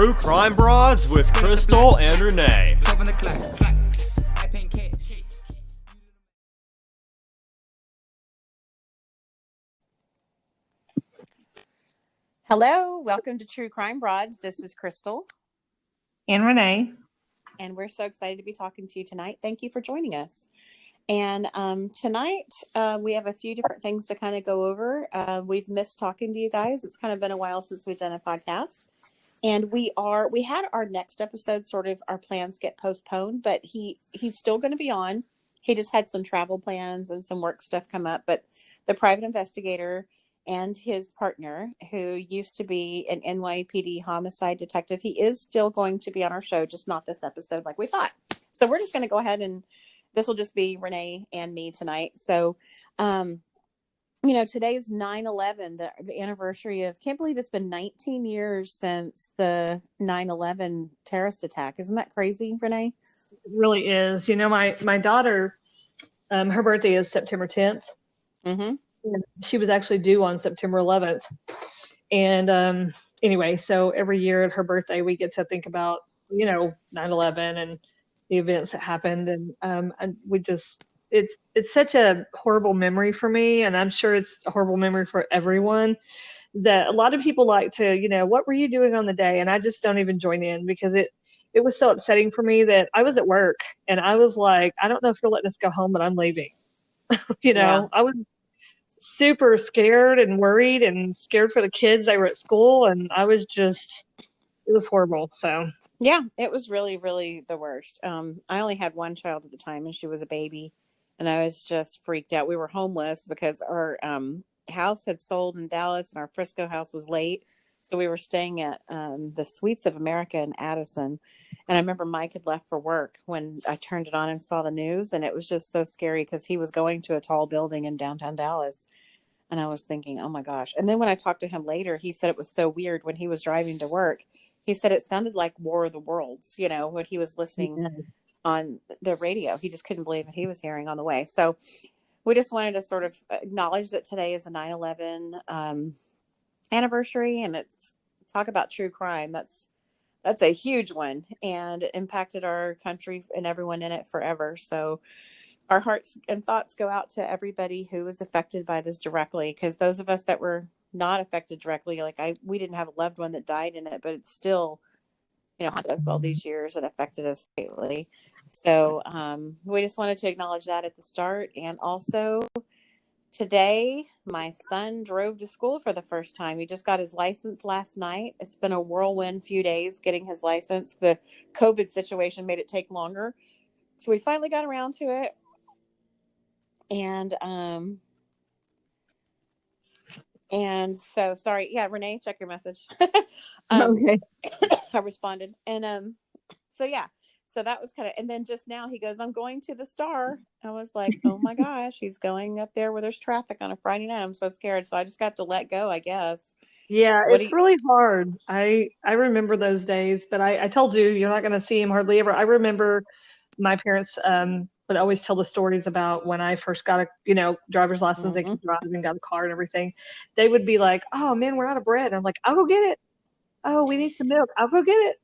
True Crime Broads with Crystal and Renee. Hello, welcome to True Crime Broads. This is Crystal. And Renee. And we're so excited to be talking to you tonight. Thank you for joining us. And tonight we have a few different things to kind of go over. We've missed talking to you guys. It's kind of been a while since we've done a podcast. And we had our next episode, sort of our plans get postponed, but he's still going to be on. He just had some travel plans and some work stuff come up. But the private investigator and his partner, who used to be an NYPD homicide detective, he is still going to be on our show, just not this episode like we thought. So we're just going to go ahead and this will just be Renee and me tonight. So, today's 9/11, the anniversary of, can't believe it's been 19 years since the 9/11 terrorist attack. Isn't that crazy, Renee? It really is. My daughter, her birthday is September 10th. Mm-hmm. And she was actually due on September 11th. And anyway, so every year at her birthday, we get to think about, 9/11 and the events that happened. And we just, it's such a horrible memory for me. And I'm sure it's a horrible memory for everyone, that a lot of people like to, what were you doing on the day? And I just don't even join in, because it was so upsetting for me that I was at work and I was like, I don't know if you're letting us go home, but I'm leaving. Yeah. I was super scared and worried and scared for the kids. They were at school and I was just, it was horrible. So yeah, it was really, really the worst. I only had one child at the time and she was a baby and I was just freaked out. We were homeless because our house had sold in Dallas and our Frisco house was late. So we were staying at the Suites of America in Addison. And I remember Mike had left for work when I turned it on and saw the news. And it was just so scary because he was going to a tall building in downtown Dallas. And I was thinking, oh my gosh. And then when I talked to him later, he said it was so weird when he was driving to work. He said it sounded like War of the Worlds, when he was listening on the radio. He just couldn't believe what he was hearing on the way. So we just wanted to sort of acknowledge that today is the 9/11 anniversary, and it's talk about true crime. That's a huge one, and it impacted our country and everyone in it forever. So our hearts and thoughts go out to everybody who was affected by this directly, because those of us that were not affected directly, we didn't have a loved one that died in it, but it's still, haunted us all these years and affected us greatly. So we just wanted to acknowledge that at the start. And also today, my son drove to school for the first time. He just got his license last night. It's been a whirlwind few days getting his license. The COVID situation made it take longer. So we finally got around to it. And so sorry. Yeah, Renee, check your message. Okay. I responded. And so yeah. So that was kind of, and then just now he goes, I'm going to the Star. I was like, oh my gosh, he's going up there where there's traffic on a Friday night. I'm so scared. So I just got to let go, I guess. Yeah, it's really hard. I remember those days, but I told you, you're not going to see him hardly ever. I remember my parents would always tell the stories about when I first got a, driver's license, they could drive and got a car and everything. They would be like, oh man, we're out of bread. I'm like, I'll go get it. Oh, we need some milk. I'll go get it.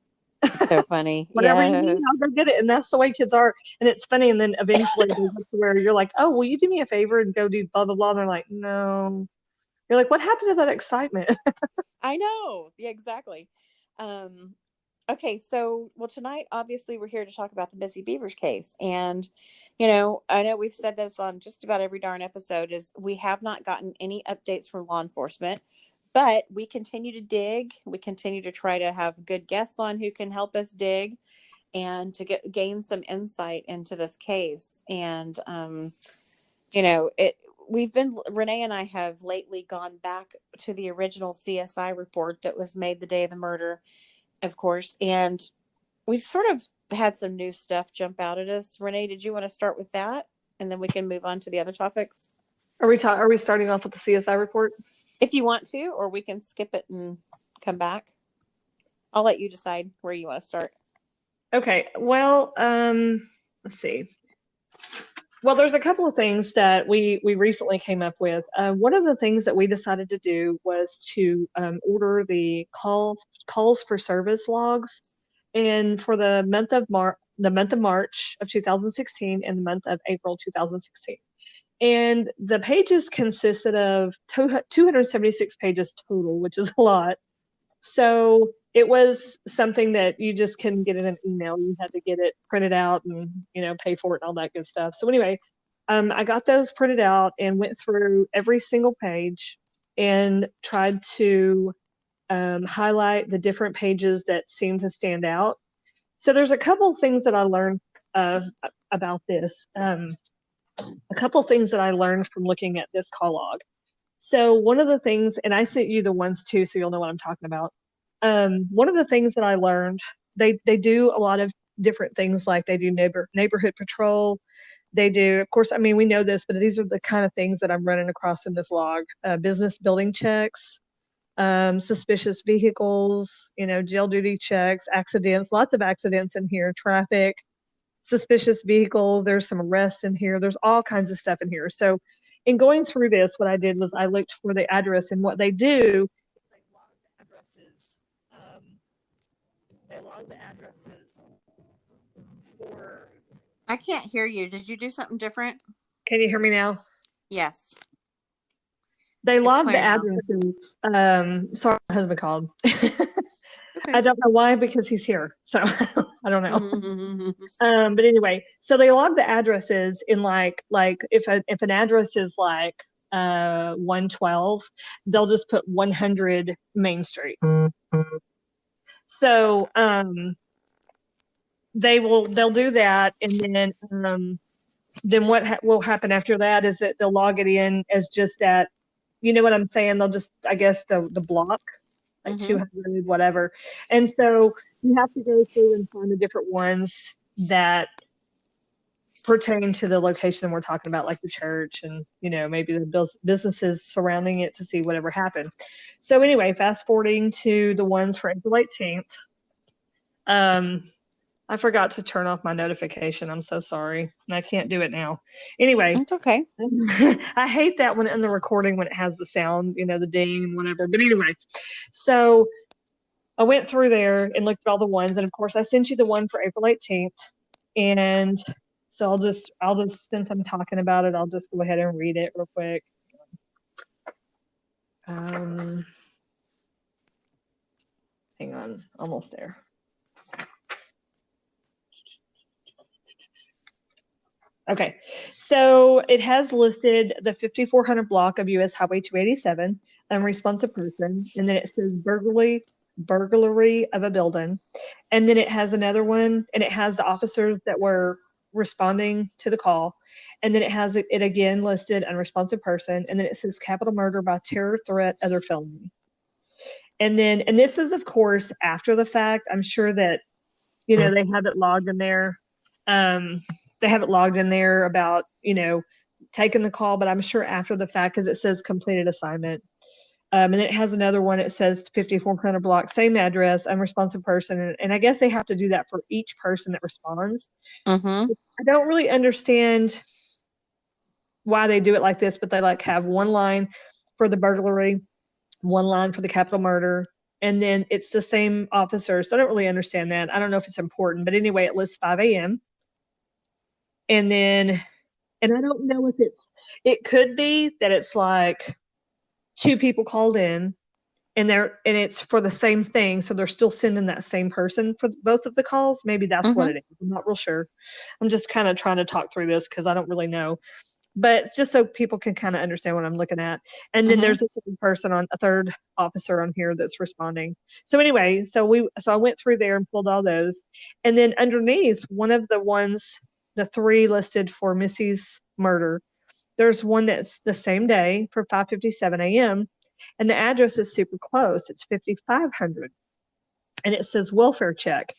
So funny. Whatever you need, I'll go get it. And that's the way kids are. And it's funny. And then eventually they get to where you're like, oh, will you do me a favor and go do blah, blah, blah. And they're like, no. You're like, what happened to that excitement? I know. Yeah, exactly. Okay, so, tonight, obviously, we're here to talk about the Missy Bevers case. And, I know we've said this on just about every darn episode, is we have not gotten any updates from law enforcement, but we continue to dig. We continue to try to have good guests on who can help us dig and to gain some insight into this case. And, Renee and I have lately gone back to the original CSI report that was made the day of the murder, of course, and we sort of had some new stuff jump out at us. Renee, did you want to start with that? And then we can move on to the other topics. Are we starting off with the CSI report? If you want to, or we can skip it and come back. I'll let you decide where you want to start. Okay. Well, let's see. Well, there's a couple of things that we recently came up with. One of the things that we decided to do was to order the calls for service logs, and for the month of March of 2016 and the month of April 2016. And the pages consisted of 276 pages total, which is a lot. So it was something that you just couldn't get in an email. You had to get it printed out and, pay for it and all that good stuff. So anyway, I got those printed out and went through every single page and tried to highlight the different pages that seemed to stand out. So there's a couple of things that I learned about this. A couple of things that I learned from looking at this call log. So one of the things, and I sent you the ones too, so you'll know what I'm talking about. One of the things that I learned, they do a lot of different things, like they do neighborhood patrol. They do, of course, I mean, we know this, but these are the kind of things that I'm running across in this log. Business building checks, suspicious vehicles, jail duty checks, accidents, lots of accidents in here, traffic, suspicious vehicles. There's some arrests in here. There's all kinds of stuff in here. So in going through this, what I did was I looked for the address, and what they do is they log the addresses. They log the addresses for. I can't hear you. Did you do something different? Can you hear me now? Yes. They It's log the clear now. addresses. Sorry, my husband called. Okay. I don't know why, because he's here. So I don't know. Mm-hmm. But anyway, so they log the addresses in like if an address is like 112, they'll just put 100 Main Street. So they'll do that, and then what will happen after that is that they'll log it in as just that. You know what I'm saying? They'll just, I guess, the block, like 200, whatever. And so you have to go through and find the different ones that pertain to the location we're talking about, like the church and, maybe the businesses surrounding it, to see whatever happened. So anyway, fast forwarding to the ones for April 18th. I forgot to turn off my notification. I'm so sorry. And I can't do it now. Anyway. It's okay. I hate that when in the recording, when it has the sound, the ding and whatever. But anyway, so I went through there and looked at all the ones. And of course, I sent you the one for April 18th. And so I'll just, since I'm talking about it, I'll just go ahead and read it real quick. Hang on, almost there. Okay, so it has listed the 5400 block of US Highway 287, unresponsive person, and then it says burglary of a building, and then it has another one, and it has the officers that were responding to the call, and then it has it again listed unresponsive person, and then it says capital murder by terror, threat, other felony. And this is of course after the fact. I'm sure that they have it logged in there. They have it logged in there about, taking the call, but I'm sure after the fact, because it says completed assignment. And then it has another one. It says 5400 block, same address, unresponsive person. And I guess they have to do that for each person that responds. Mm-hmm. I don't really understand why they do it like this, but they have one line for the burglary, one line for the capital murder, and then it's the same officer. So I don't really understand that. I don't know if it's important, but anyway, it lists 5 a.m. And I don't know if it could be that it's like 2 people called in and it's for the same thing. So they're still sending that same person for both of the calls. Maybe that's what it is. I'm not real sure. I'm just kind of trying to talk through this because I don't really know, but it's just so people can kind of understand what I'm looking at. And then there's a third officer on here that's responding. So anyway, so I went through there and pulled all those. And then underneath one of the ones, the 3 listed for Missy's murder, there's one that's the same day for 5:57 a.m. and the address is super close. It's 5500 and it says welfare check.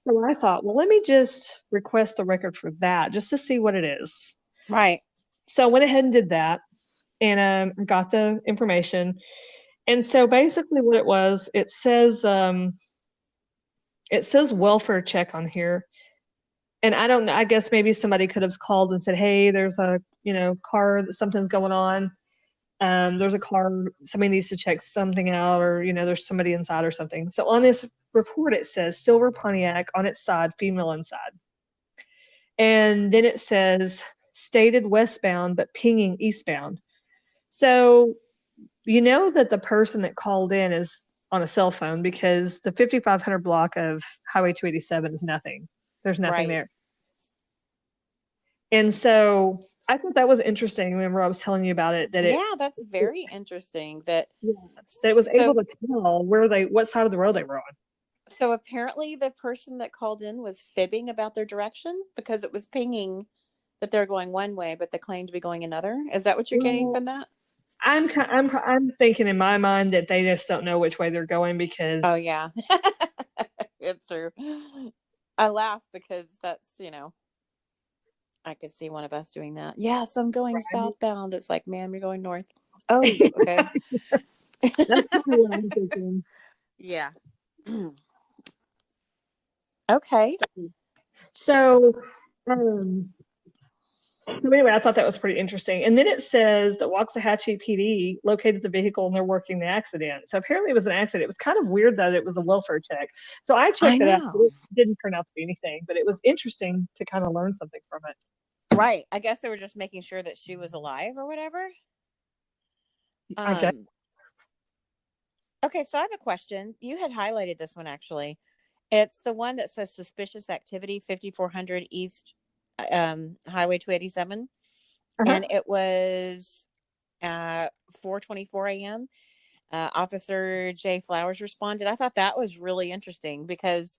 So I thought, well, let me just request the record for that just to see what it is. Right. So I went ahead and did that and got the information. And so basically what it was, it says welfare check on here. And I don't know, I guess maybe somebody could have called and said, hey, there's a, car, something's going on. There's a car, somebody needs to check something out, or, there's somebody inside or something. So on this report, it says silver Pontiac on its side, female inside. And then it says stated westbound, but pinging eastbound. So that the person that called in is on a cell phone, because the 5500 block of Highway 287 is nothing. There's nothing Right. there. And so I thought that was interesting. Remember, I was telling you about it. That's very interesting. That it was able to tell what side of the road they were on. So apparently, the person that called in was fibbing about their direction, because it was pinging that they're going one way, but they claimed to be going another. Is that what you're getting from that? I'm thinking in my mind that they just don't know which way they're going, because. Oh yeah, it's true. I laugh because that's, I could see one of us doing that. Yes, I'm going southbound. It's like, ma'am, you're going north. Oh, okay. That's probably what I'm thinking. Yeah. Okay. So anyway, I thought that was pretty interesting. And then it says that Waxahachie PD located the vehicle and they're working the accident. So apparently it was an accident. It was kind of weird that it was a welfare check. So I checked it out. It didn't turn out to be anything, but it was interesting to kind of learn something from it. Right. I guess they were just making sure that she was alive or whatever. I guess. Okay, so I have a question. You had highlighted this one, actually. It's the one that says suspicious activity, 5400 East Highway 287. And it was 4:24 a.m. Officer Jay Flowers responded. I thought that was really interesting because,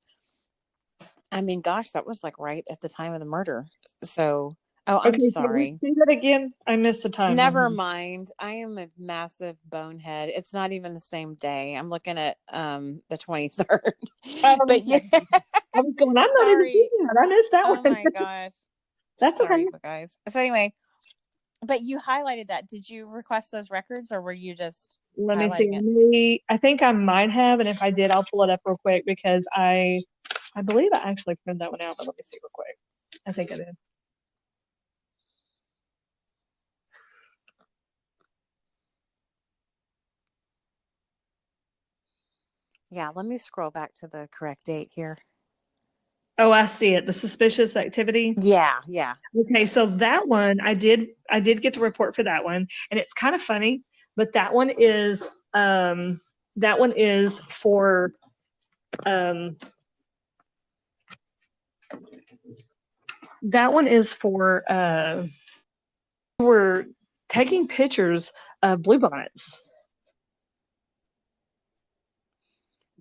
I mean, gosh, that was like right at the time of the murder. So, I'm sorry. Say that again. I missed the time. Never mind. I am a massive bonehead. It's not even the same day. I'm looking at the 23rd. But yeah, I was going, I'm not even thinking that. I missed that one. Oh my gosh. That's sorry, okay, guys. So anyway, but you highlighted that. Did you request those records, or were you just let me see? I think I might have, and if I did, I'll pull it up real quick, because I believe I actually printed that one out, but let me see real quick. I think I did. Yeah, let me scroll back to the correct date here. Oh, I see it. The suspicious activity. Yeah. Okay, so that one I did get the report for that one, and it's kind of funny, but that one is for we're taking pictures of bluebonnets.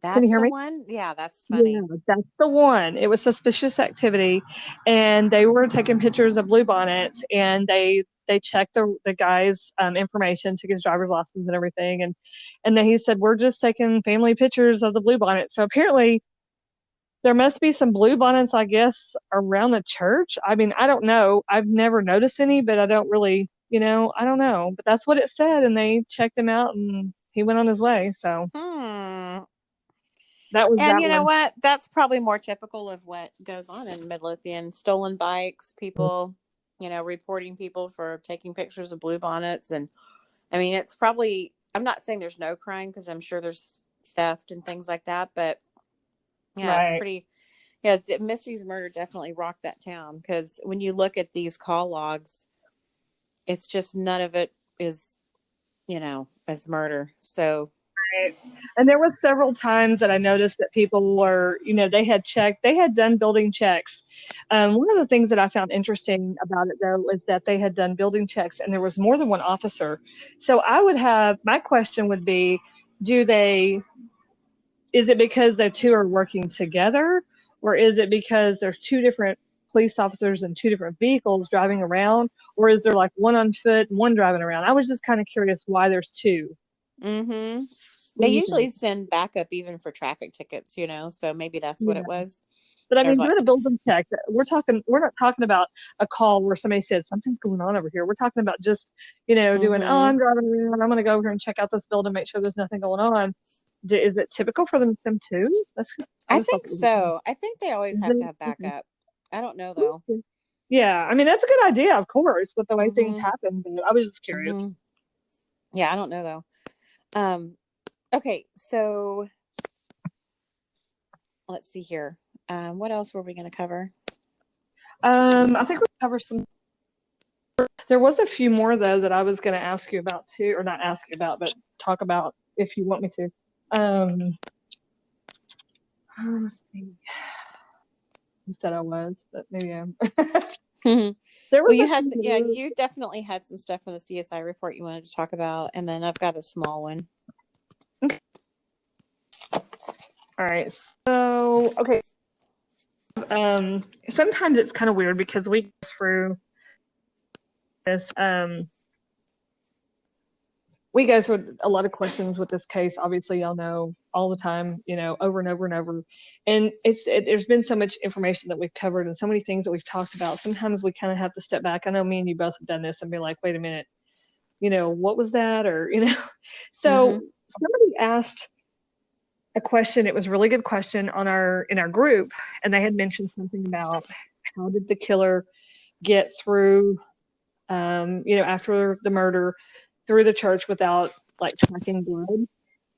Can you hear me? One? Yeah, that's funny. Yeah, that's the one. It was suspicious activity, and they were taking pictures of bluebonnets, and they checked the guy's information, took his driver's license and everything, and then he said, we're just taking family pictures of the bluebonnets. So apparently there must be some bluebonnets, I guess, around the church. I mean, I don't know. I've never noticed any, but I don't really, I don't know. But that's what it said, and they checked him out, and he went on his way. So. That was, and you know what? That's probably more typical of what goes on in Midlothian. Stolen bikes, people, reporting people for taking pictures of bluebonnets. And I mean, it's probably, I'm not saying there's no crime, because I'm sure there's theft and things like that. But yeah, It's pretty, Missy's murder definitely rocked that town, because when you look at these call logs, it's just none of it is, as murder. So. Right. And there were several times that I noticed that people were, they had done building checks. One of the things that I found interesting about it, though, is that they had done building checks and there was more than one officer. So my question would be, is it because the two are working together, or is it because there's two different police officers and two different vehicles driving around, or is there like one on foot and one driving around? I was just kind of curious why there's two. Mm-hmm. They usually send backup even for traffic tickets, so maybe that's what it was. But I mean, doing a building check, we're not talking about a call where somebody said something's going on over here. We're talking about just, doing, I'm driving around, I'm going to go over here and check out this building, make sure there's nothing going on. Is it typical for them too? I think so. I think they always have to have backup. I don't know though. Yeah, I mean, that's a good idea, of course, with the way things Mm-hmm. happen, but I was just Mm-hmm. curious. Yeah, I don't know though. Okay, so let's see here. What else were we going to cover? I think we covered some. There was a few more though that I was going to ask you about too, or not ask you about, but talk about if you want me to. Let's see. You said I was, but maybe I'm. There Well, was you a had few. yeah, you definitely had some stuff from the CSI report you wanted to talk about, and then I've got a small one. All right. So, okay. Sometimes it's kind of weird because we go through this. We go through a lot of questions with this case. Obviously, y'all know all the time, over and over and over. And there's been so much information that we've covered and so many things that we've talked about. Sometimes we kind of have to step back. I know me and you both have done this and be like, wait a minute, what was that? Or, so somebody asked a question. It was a really good question in our group, and they had mentioned something about how did the killer get through, after the murder, through the church without like tracking blood.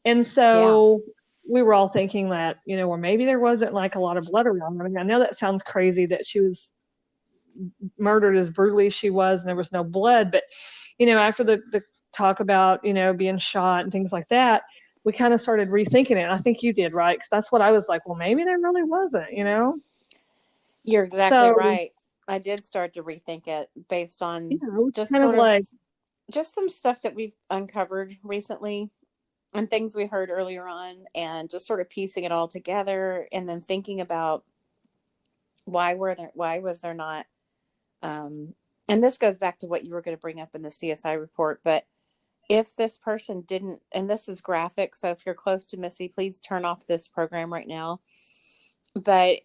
And so we were all thinking that, well, maybe there wasn't like a lot of blood around. I mean, I know that sounds crazy that she was murdered as brutally as she was and there was no blood, but after the talk about being shot and things like that, we kind of started rethinking it. And I think you did, right? Because that's what I was like, well, maybe there really wasn't. You're exactly right. I did start to rethink it based on just kind of sort of like just some stuff that we've uncovered recently and things we heard earlier on, and just sort of piecing it all together, and then thinking about why was there not, and this goes back to what you were going to bring up in the CSI report, but if this person didn't, and this is graphic, so if you're close to Missy, please turn off this program right now. But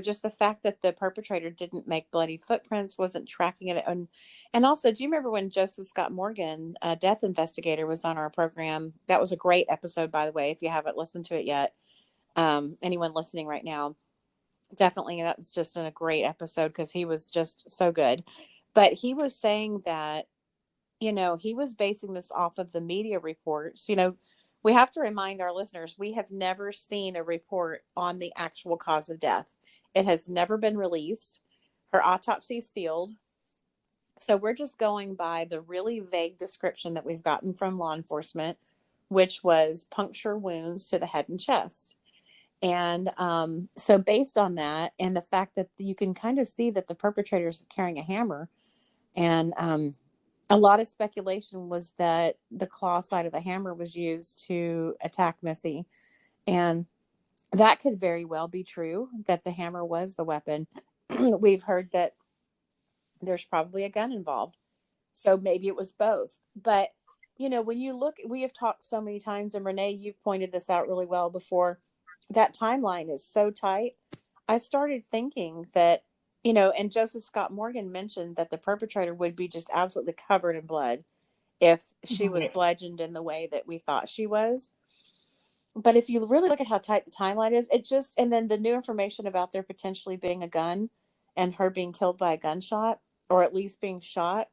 just the fact that the perpetrator didn't make bloody footprints, wasn't tracking it, and also, do you remember when Joseph Scott Morgan, a death investigator, was on our program? That was a great episode, by the way, if you haven't listened to it yet. Anyone listening right now, definitely, that's just a great episode because he was just so good. But he was saying that he was basing this off of the media reports. We have to remind our listeners, we have never seen a report on the actual cause of death. It has never been released. Her autopsy is sealed. So we're just going by the really vague description that we've gotten from law enforcement, which was puncture wounds to the head and chest. And so based on that, and the fact that you can kind of see that the perpetrator is carrying a hammer, and a lot of speculation was that the claw side of the hammer was used to attack Missy. And that could very well be true, that the hammer was the weapon. We've heard that there's probably a gun involved. So maybe it was both. But, when you look, we have talked so many times, and Renee, you've pointed this out really well before, that timeline is so tight. I started thinking that, and Joseph Scott Morgan mentioned that the perpetrator would be just absolutely covered in blood if she was bludgeoned in the way that we thought she was. But if you really look at how tight the timeline is, and then the new information about there potentially being a gun and her being killed by a gunshot, or at least being shot,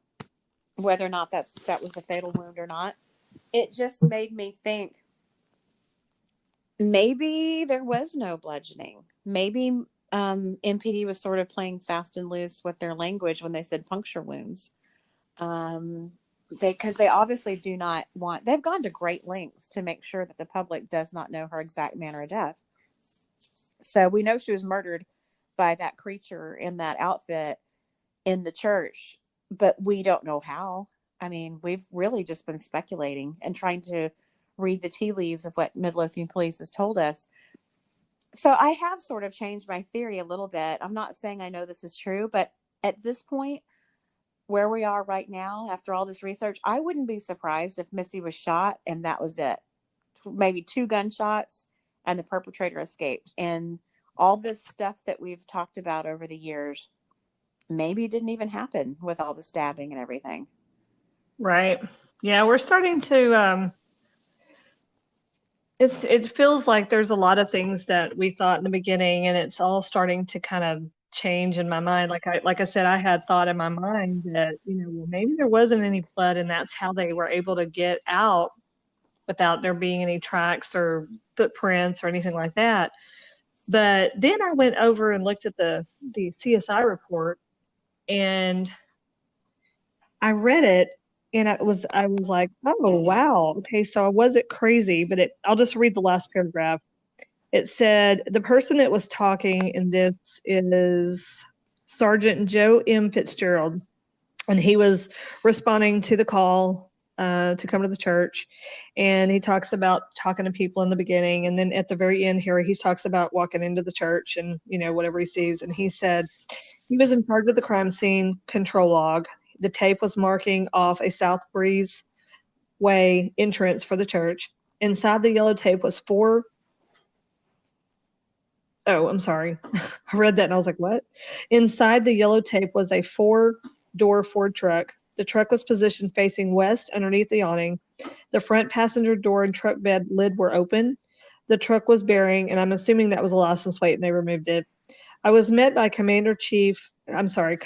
whether or not that was a fatal wound or not, it just made me think maybe there was no bludgeoning. Maybe MPD was sort of playing fast and loose with their language when they said puncture wounds. Because they obviously do not want, they've gone to great lengths to make sure that the public does not know her exact manner of death. So we know she was murdered by that creature in that outfit in the church, but we don't know how. I mean, we've really just been speculating and trying to read the tea leaves of what Midlothian police has told us. So I have sort of changed my theory a little bit. I'm not saying I know this is true, but at this point, where we are right now, after all this research, I wouldn't be surprised if Missy was shot and that was it. Maybe 2 gunshots and the perpetrator escaped. And all this stuff that we've talked about over the years maybe didn't even happen with all the stabbing and everything. Right. Yeah, we're starting to it feels like there's a lot of things that we thought in the beginning, and it's all starting to kind of change in my mind. Like I said, I had thought in my mind that, well, maybe there wasn't any blood and that's how they were able to get out without there being any tracks or footprints or anything like that. But then I went over and looked at the CSI report, and I read it, and I was like, oh wow, okay, so I wasn't crazy, but I'll just read the last paragraph. It said the person that was talking in this is Sergeant Joe M. Fitzgerald, and he was responding to the call to come to the church, and he talks about talking to people in the beginning, and then at the very end here, he talks about walking into the church and whatever he sees, and he said he was in charge of the crime scene control log. The tape was marking off a South Breeze Way entrance for the church. Inside the yellow tape was I'm sorry. I read that and I was like, what? Inside the yellow tape was a 4-door Ford truck. The truck was positioned facing west underneath the awning. The front passenger door and truck bed lid were open. The truck was bearing, and I'm assuming that was a license plate and they removed it. I was met by Commander Kevin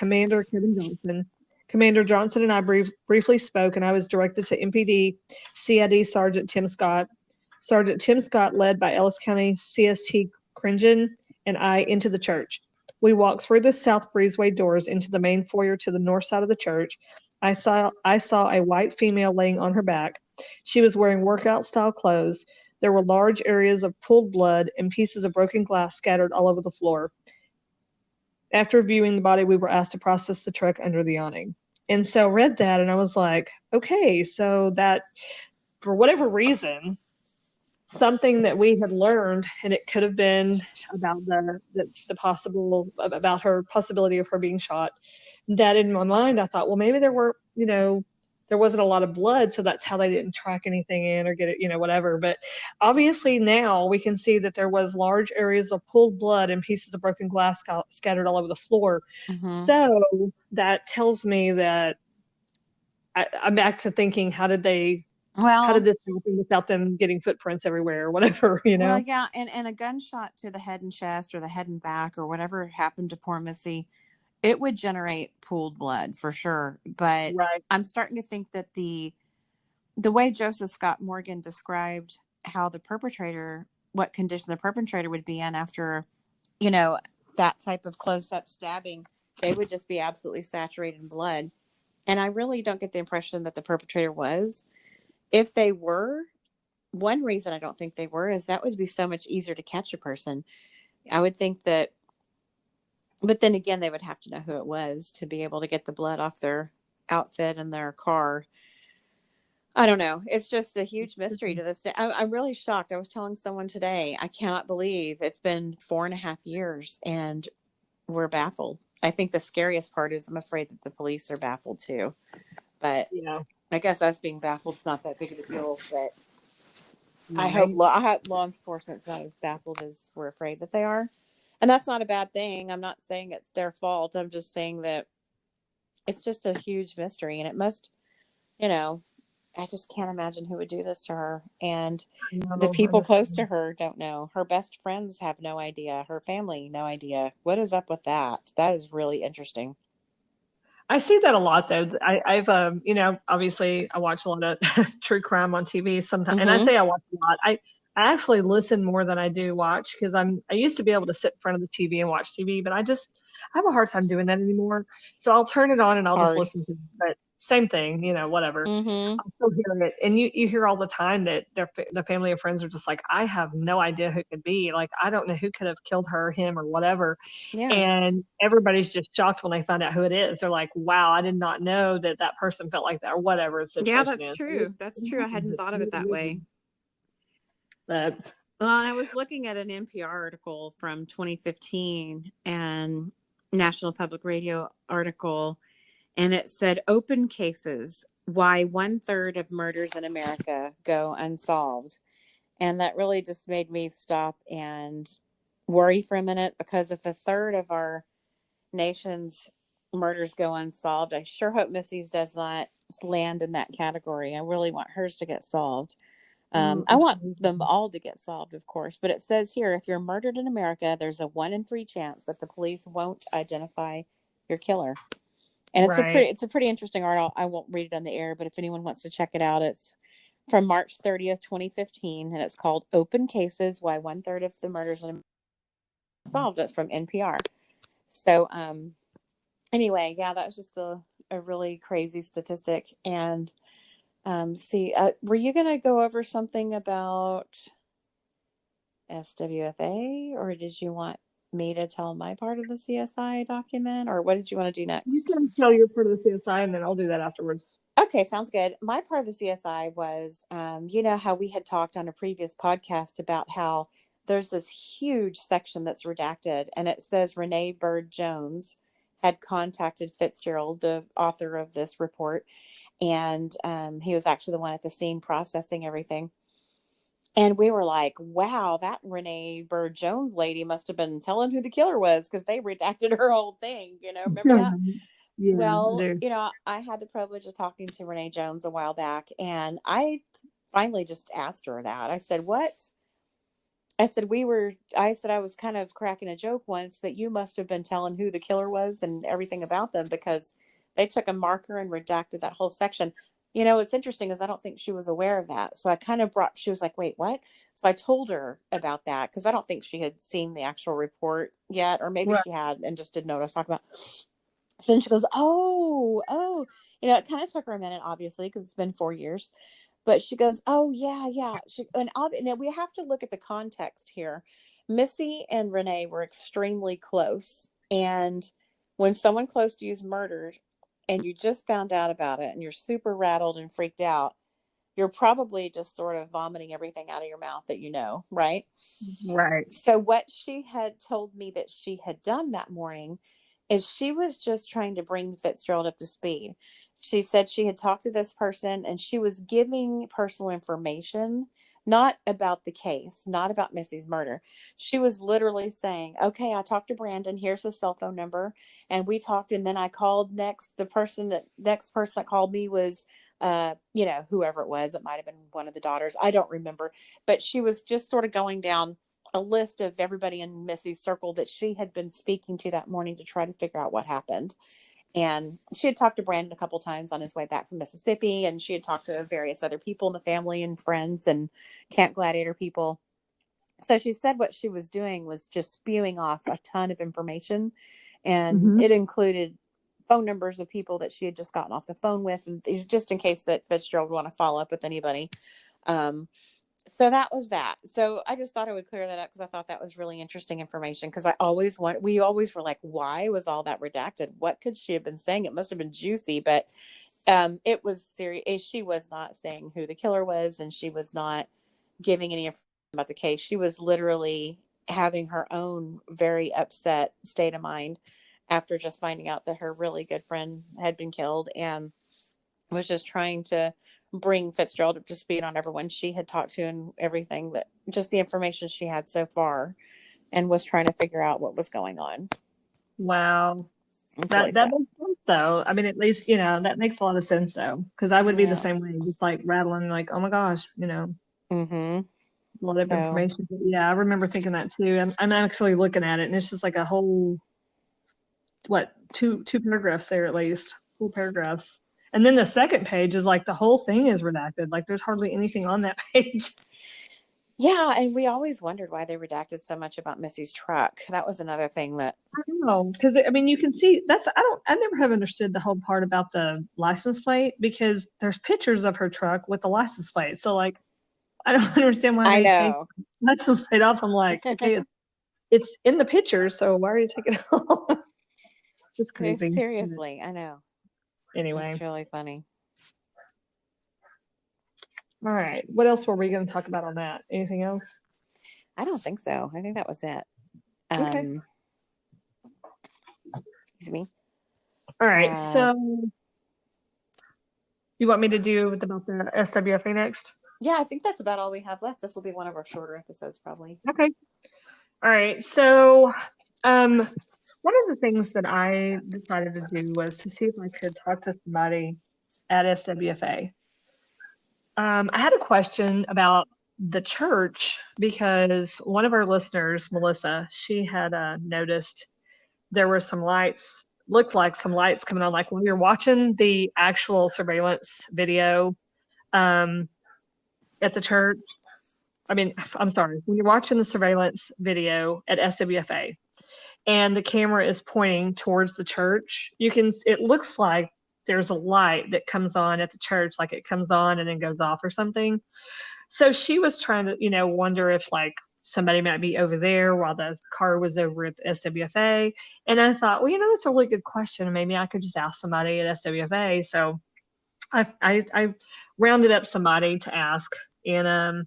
Johnson. Commander Johnson and I briefly spoke, and I was directed to MPD CID Sergeant Tim Scott. Sergeant Tim Scott led by Ellis County CST Cringen and I into the church. We walked through the South Breezeway doors into the main foyer to the north side of the church. I saw a white female laying on her back. She was wearing workout-style clothes. There were large areas of pooled blood and pieces of broken glass scattered all over the floor. After viewing the body, we were asked to process the truck under the awning. And so I read that, and I was like, okay, so that, for whatever reason, something that we had learned, and it could have been about about her possibility of her being shot, that in my mind, I thought, well, maybe there wasn't a lot of blood, so that's how they didn't track anything in or get it, whatever. But obviously now we can see that there was large areas of pooled blood and pieces of broken glass scattered all over the floor. Mm-hmm. So that tells me that I'm back to thinking, how did this happen without them getting footprints everywhere or whatever, Well, yeah, and a gunshot to the head and chest or the head and back or whatever happened to poor Missy, it would generate pooled blood for sure. But right. I'm starting to think that the way Joseph Scott Morgan described how what condition the perpetrator would be in after, that type of close-up stabbing, they would just be absolutely saturated in blood. And I really don't get the impression that the perpetrator was. If they were, one reason I don't think they were is that would be so much easier to catch a person. I would think that, but then again, they would have to know who it was to be able to get the blood off their outfit and their car. I don't know. It's just a huge mystery to this day. I'm really shocked. I was telling someone today, I cannot believe it's been 4.5 years and we're baffled. I think the scariest part is I'm afraid that the police are baffled too. But I guess us being baffled is not that big of a deal. But I hope law enforcement's not as baffled as we're afraid that they are. And that's not a bad thing. I'm not saying it's their fault. I'm just saying that it's just a huge mystery. And it must, I just can't imagine who would do this to her. And the people close to her don't know. Her best friends have no idea. Her family, no idea. What is up with that? That is really interesting. I see that a lot, though. I've, obviously I watch a lot of true crime on TV sometimes, and I say I watch a lot. I actually listen more than I do watch because I used to be able to sit in front of the TV and watch TV, but I have a hard time doing that anymore. So I'll turn it on and I'll just listen to it. But same thing, whatever. Mm-hmm. I'm still hearing it. And you hear all the time that the family and friends are just like, I have no idea who it could be. Like, I don't know who could have killed her, him, or whatever. Yeah. And everybody's just shocked when they find out who it is. They're like, wow, I did not know that person felt like that or whatever. Yeah, that's true. That's true. I hadn't thought of it that way. But and I was looking at an NPR article from 2015 and National Public Radio article, and it said open cases, why 1/3 of murders in America go unsolved. And that really just made me stop and worry for a minute, because if 1/3 of our nation's murders go unsolved, I sure hope Missy's does not land in that category. I really want hers to get solved. I want them all to get solved, of course, but it says here, if you're murdered in America, there's a 1 in 3 chance that the police won't identify your killer. And it's a pretty interesting article. I won't read it on the air, but if anyone wants to check it out, it's from March 30th, 2015, and it's called Open Cases, Why 1/3 of the Murders in America Solved. It's from NPR. So, anyway, yeah, that's just a really crazy statistic. And were you going to go over something about SWFA, or did you want me to tell my part of the CSI document, or what did you want to do next? You can tell your part of the CSI, and then I'll do that afterwards. Okay, sounds good. My part of the CSI was, you know, how we had talked on a previous podcast about how there's this huge section that's redacted, and it says Renee Bird Jones had contacted Fitzgerald, the author of this report, and he was actually the one at the scene processing everything. And we were like, wow, that Renee Bird Jones lady must have been telling who the killer was, because they redacted her whole thing. You know, remember that? Yeah, well, you know, I had the privilege of talking to Renee Jones a while back, and I finally just asked her that. I said, what? I said, I was kind of cracking a joke once that you must have been telling who the killer was and everything about them, because they took a marker and redacted that whole section. You know, what's interesting is I don't think she was aware of that. So I kind of she was like, wait, what? So I told her about that, because I don't think she had seen the actual report yet, or maybe she had and just didn't know what I was talking about. So then she goes, oh, you know, it kind of took her a minute, obviously, because it's been 4 years. But she goes, oh, yeah. And we have to look at the context here. Missy and Renee were extremely close. And when someone close to you is murdered and you just found out about it and you're super rattled and freaked out, you're probably just sort of vomiting everything out of your mouth that you know, right? Right. So what she had told me that she had done that morning is she was just trying to bring Fitzgerald up to speed. She said she had talked to this person and she was giving personal information, not about the case, not about Missy's murder. She was literally saying, okay, I talked to Brandon. Here's his cell phone number. And we talked, and then I called next. The next person that called me was, you know, whoever it was. It might've been one of the daughters. I don't remember, but she was just sort of going down a list of everybody in Missy's circle that she had been speaking to that morning to try to figure out what happened. And she had talked to Brandon a couple times on his way back from Mississippi, and she had talked to various other people in the family and friends and Camp Gladiator people. So she said what she was doing was just spewing off a ton of information, and it included phone numbers of people that she had just gotten off the phone with, and just in case that Fitzgerald would want to follow up with anybody. So that was that. So I just thought I would clear that up, because I thought that was really interesting information, because we always were like, why was all that redacted? What could she have been saying? It must have been juicy, but it was serious. She was not saying who the killer was, and she was not giving any information about the case. She was literally having her own very upset state of mind after just finding out that her really good friend had been killed, and was just trying to bring Fitzgerald up to speed on everyone she had talked to and everything, that just the information she had so far, and was trying to figure out what was going on. Wow. That makes sense, though. I mean, at least, you know, that makes a lot of sense, though, because I would be the same way, just like rattling, like, oh my gosh, you know, a lot of information. But yeah, I remember thinking that too. I'm actually looking at it, and it's just like a whole, two paragraphs there at least, full paragraphs. And then the second page is like the whole thing is redacted. Like there's hardly anything on that page. Yeah, and we always wondered why they redacted so much about Missy's truck. That was another thing that I don't know, because I mean, you can see I never have understood the whole part about the license plate, because there's pictures of her truck with the license plate. So like, I don't understand why they take the license plate off. I'm like, okay, it's in the picture, so why are you taking it off? It's crazy. Seriously, I know. Anyway, it's really funny. All right, what else were we going to talk about on that? Anything else? I don't think so. I think that was it. Okay. Excuse me. All right, so you want me to do about the SWFA next? Yeah, I think that's about all we have left. This will be one of our shorter episodes, probably. Okay. All right, so one of the things that I decided to do was to see if I could talk to somebody at SWFA. I had a question about the church because one of our listeners, Melissa, she had noticed there were some lights, looked like some lights coming on. Like when you're watching the actual surveillance video um, at the church, I mean, I'm sorry, when you're watching the surveillance video at SWFA and the camera is pointing towards the church, it looks like there's a light that comes on at the church, like it comes on and then goes off or something. So she was trying to, wonder if like somebody might be over there while the car was over at the SWFA. And I thought, well, that's a really good question. Maybe I could just ask somebody at SWFA. So I rounded up somebody to ask, and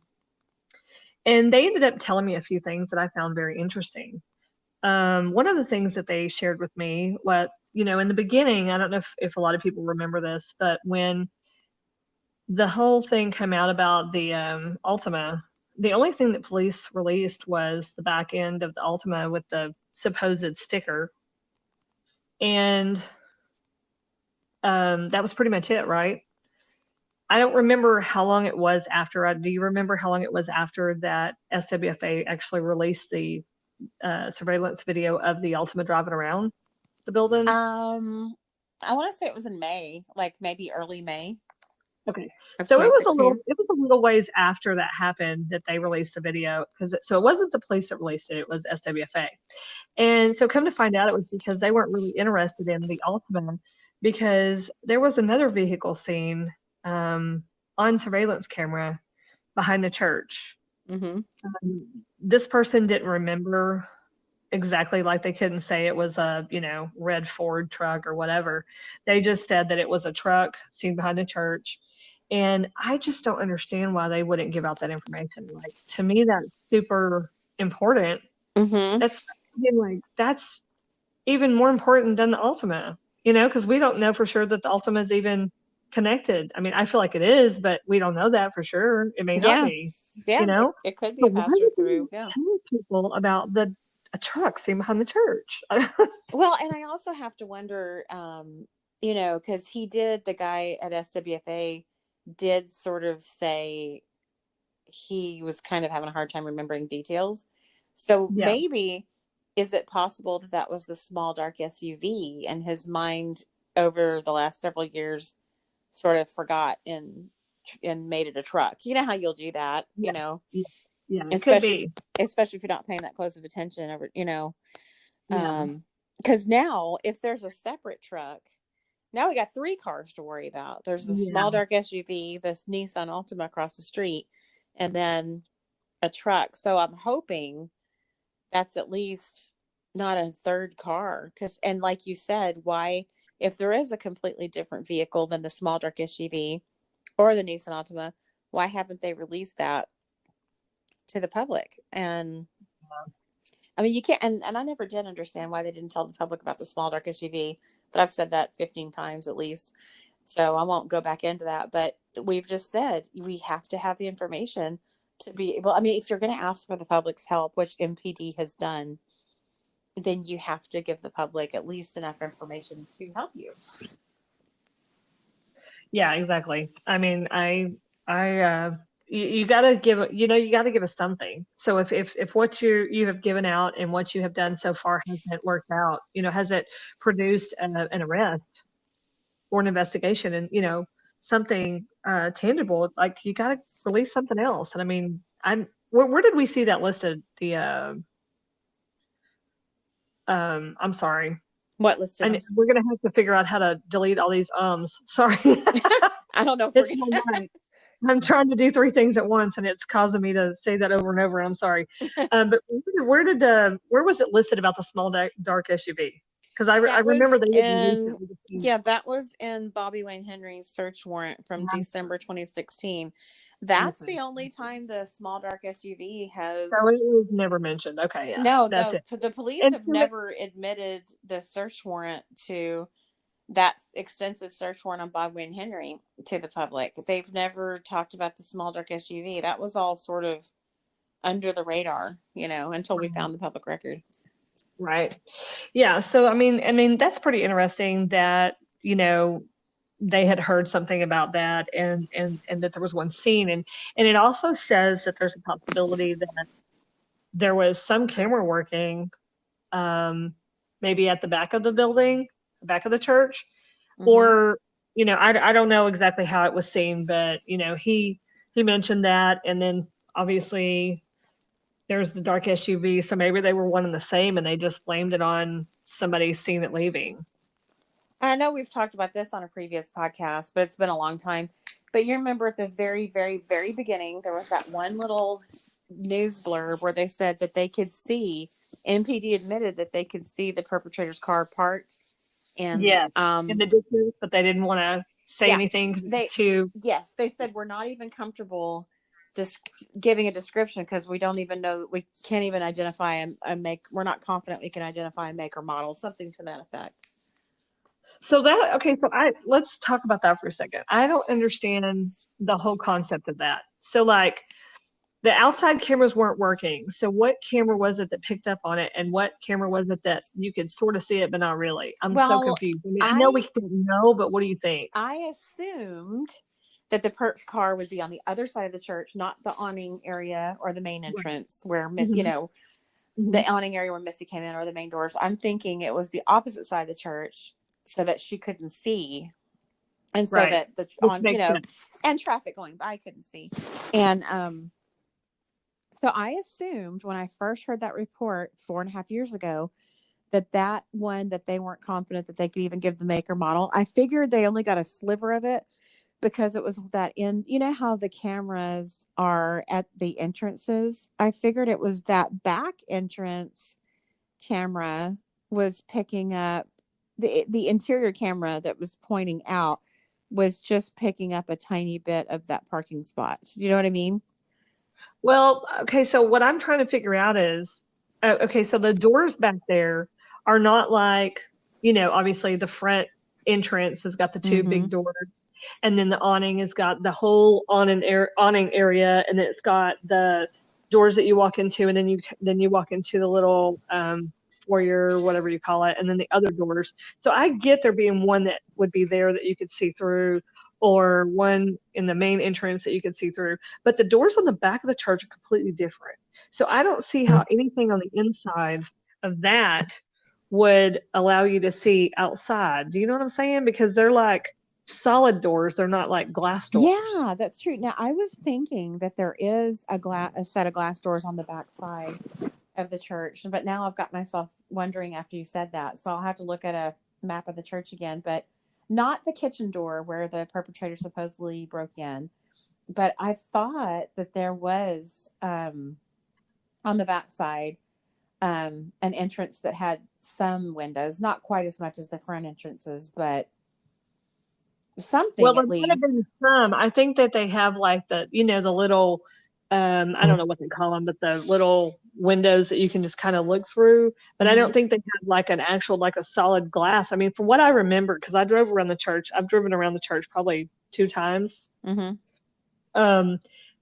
they ended up telling me a few things that I found very interesting. One of the things that they shared with me, in the beginning, I don't know if a lot of people remember this, but when the whole thing came out about the Altima, the only thing that police released was the back end of the Altima with the supposed sticker. And that was pretty much it, right? I don't remember how long it was after. Do you remember how long it was after that SWFA actually released the surveillance video of the Altima driving around the building? I want to say it was in May, like maybe early May. Okay, so it was a little ways after that happened that they released the video, so it wasn't the police that released it; it was SWFA. And so, come to find out, it was because they weren't really interested in the Altima, because there was another vehicle seen on surveillance camera behind the church. Mm-hmm. This person didn't remember exactly, like they couldn't say it was a red Ford truck or whatever. They just said that it was a truck seen behind the church. And I just don't understand why they wouldn't give out that information. Like, to me, that's super important. Mm-hmm. That's even more important than the Ultima, because we don't know for sure that the Ultima is even connected. I mean, I feel like it is, but we don't know that for sure. It may not be. Yeah, it could be a pastor through. Yeah, tell people about a truck seen behind the church. Well, and I also have to wonder, because the guy at SWFA did sort of say he was kind of having a hard time remembering details. So maybe, is it possible that was the small dark SUV, and his mind over the last several years sort of forgot and made it a truck? You know how you'll do that, Yeah, it especially, could be. Especially if you're not paying that close of attention over, because now if there's a separate truck, now we got 3 cars to worry about. There's the small dark SUV, this Nissan Altima across the street, and then a truck. So I'm hoping that's at least not a third car. And like you said, why, if there is a completely different vehicle than the small dark SUV or the Nissan Altima, why haven't they released that to the public? And I mean, you can't, and I never did understand why they didn't tell the public about the small dark SUV, but I've said that 15 times at least. So I won't go back into that, but we've just said we have to have the information to be able, I mean, if you're going to ask for the public's help, which MPD has done, then you have to give the public at least enough information to help you. Yeah, exactly. I mean, you got to give, you got to give us something. So if what you have given out and what you have done so far hasn't worked out, has it produced an arrest or an investigation, and something tangible, like, you got to release something else. And I mean, where did we see that listed? I'm sorry. What listed? And we're gonna have to figure out how to delete all these Sorry. I don't know. I'm trying to do 3 things at once, and it's causing me to say that over and over. I'm sorry. But where was it listed about the small dark SUV? Because I remember that was in Bobby Wayne Henry's search warrant from December 2016. That's the only time the small dark SUV has. So it was never mentioned. Okay, yeah. No, the police have never admitted the search warrant to that extensive search warrant on Bobby Wayne Henry to the public. They've never talked about the small dark SUV. That was all sort of under the radar, until we found the public record. Right. Yeah. So, I mean, that's pretty interesting that, they had heard something about that, and that there was one scene, and it also says that there's a possibility that there was some camera working, maybe at the back of the building, the back of the church, Mm-hmm. or I don't know exactly how it was seen, but he mentioned that, and then obviously there's the dark SUV, so maybe they were one and the same, and they just blamed it on somebody seeing it leaving. I know we've talked about this on a previous podcast, but it's been a long time. But you remember at the very, very, very beginning, there was that one little news blurb where they said that they could see, MPD admitted that they could see the perpetrator's car parked. And Yes, in the distance, but they didn't want to say yeah, anything 'cause they, it's too. yes, they said we're not even comfortable just giving a description because we don't even know, we can't even identify a make, we're not confident we can identify a make or model, something to that effect. So let's talk about that for a second. I don't understand the whole concept of that. So like the outside cameras weren't working. So what camera was it that picked up on it, and what camera was it that you could sort of see it but not really? I'm so Well, confused. I mean, I know we don't know, but what do you think? I assumed that the perp's car would be on the other side of the church, not the awning area or the main Right. entrance where, Mm-hmm. the awning area where Missy came in or the main doors. I'm thinking it was the opposite side of the church so that she couldn't see. And so Right. that the Which on, makes sense. and traffic going by couldn't see. And, so I assumed when I first heard that report 4.5 years ago, that one that they weren't confident that they could even give the maker model. I figured they only got a sliver of it because it was that how the cameras are at the entrances. I figured it was that back entrance camera was picking up the interior camera that was pointing out was just picking up a tiny bit of that parking spot. You know what I mean? Well, okay, so what I'm trying to figure out is, okay, so the doors back there are not like, obviously the front entrance has got the two Mm-hmm. big doors, and then the awning has got the whole awning area, and then it's got the doors that you walk into, and then you walk into the little foyer, whatever you call it, and then the other doors. So I get there being one that would be there that you could see through, or one in the main entrance that you could see through. But the doors on the back of the church are completely different. So I don't see how anything on the inside of that would allow you to see outside. Do you know what I'm saying? Because they're like solid doors. They're not like glass doors. Yeah, that's true. Now I was thinking that there is a set of glass doors on the back side of the church, but now I've got myself wondering after you said that. So I'll have to look at a map of the church again, but not the kitchen door where the perpetrator supposedly broke in. But I thought that there was on the back side an entrance that had some windows, not quite as much as the front entrances, but something Well, at there might have least. been some. I think that they have like the little, I don't know what they call them, but the little windows that you can just kind of look through. But I Mm-hmm. don't think they had like an actual, like a solid glass. I mean, from what I remember, because I drove around the church, I've driven around the church probably 2 times. Mm-hmm.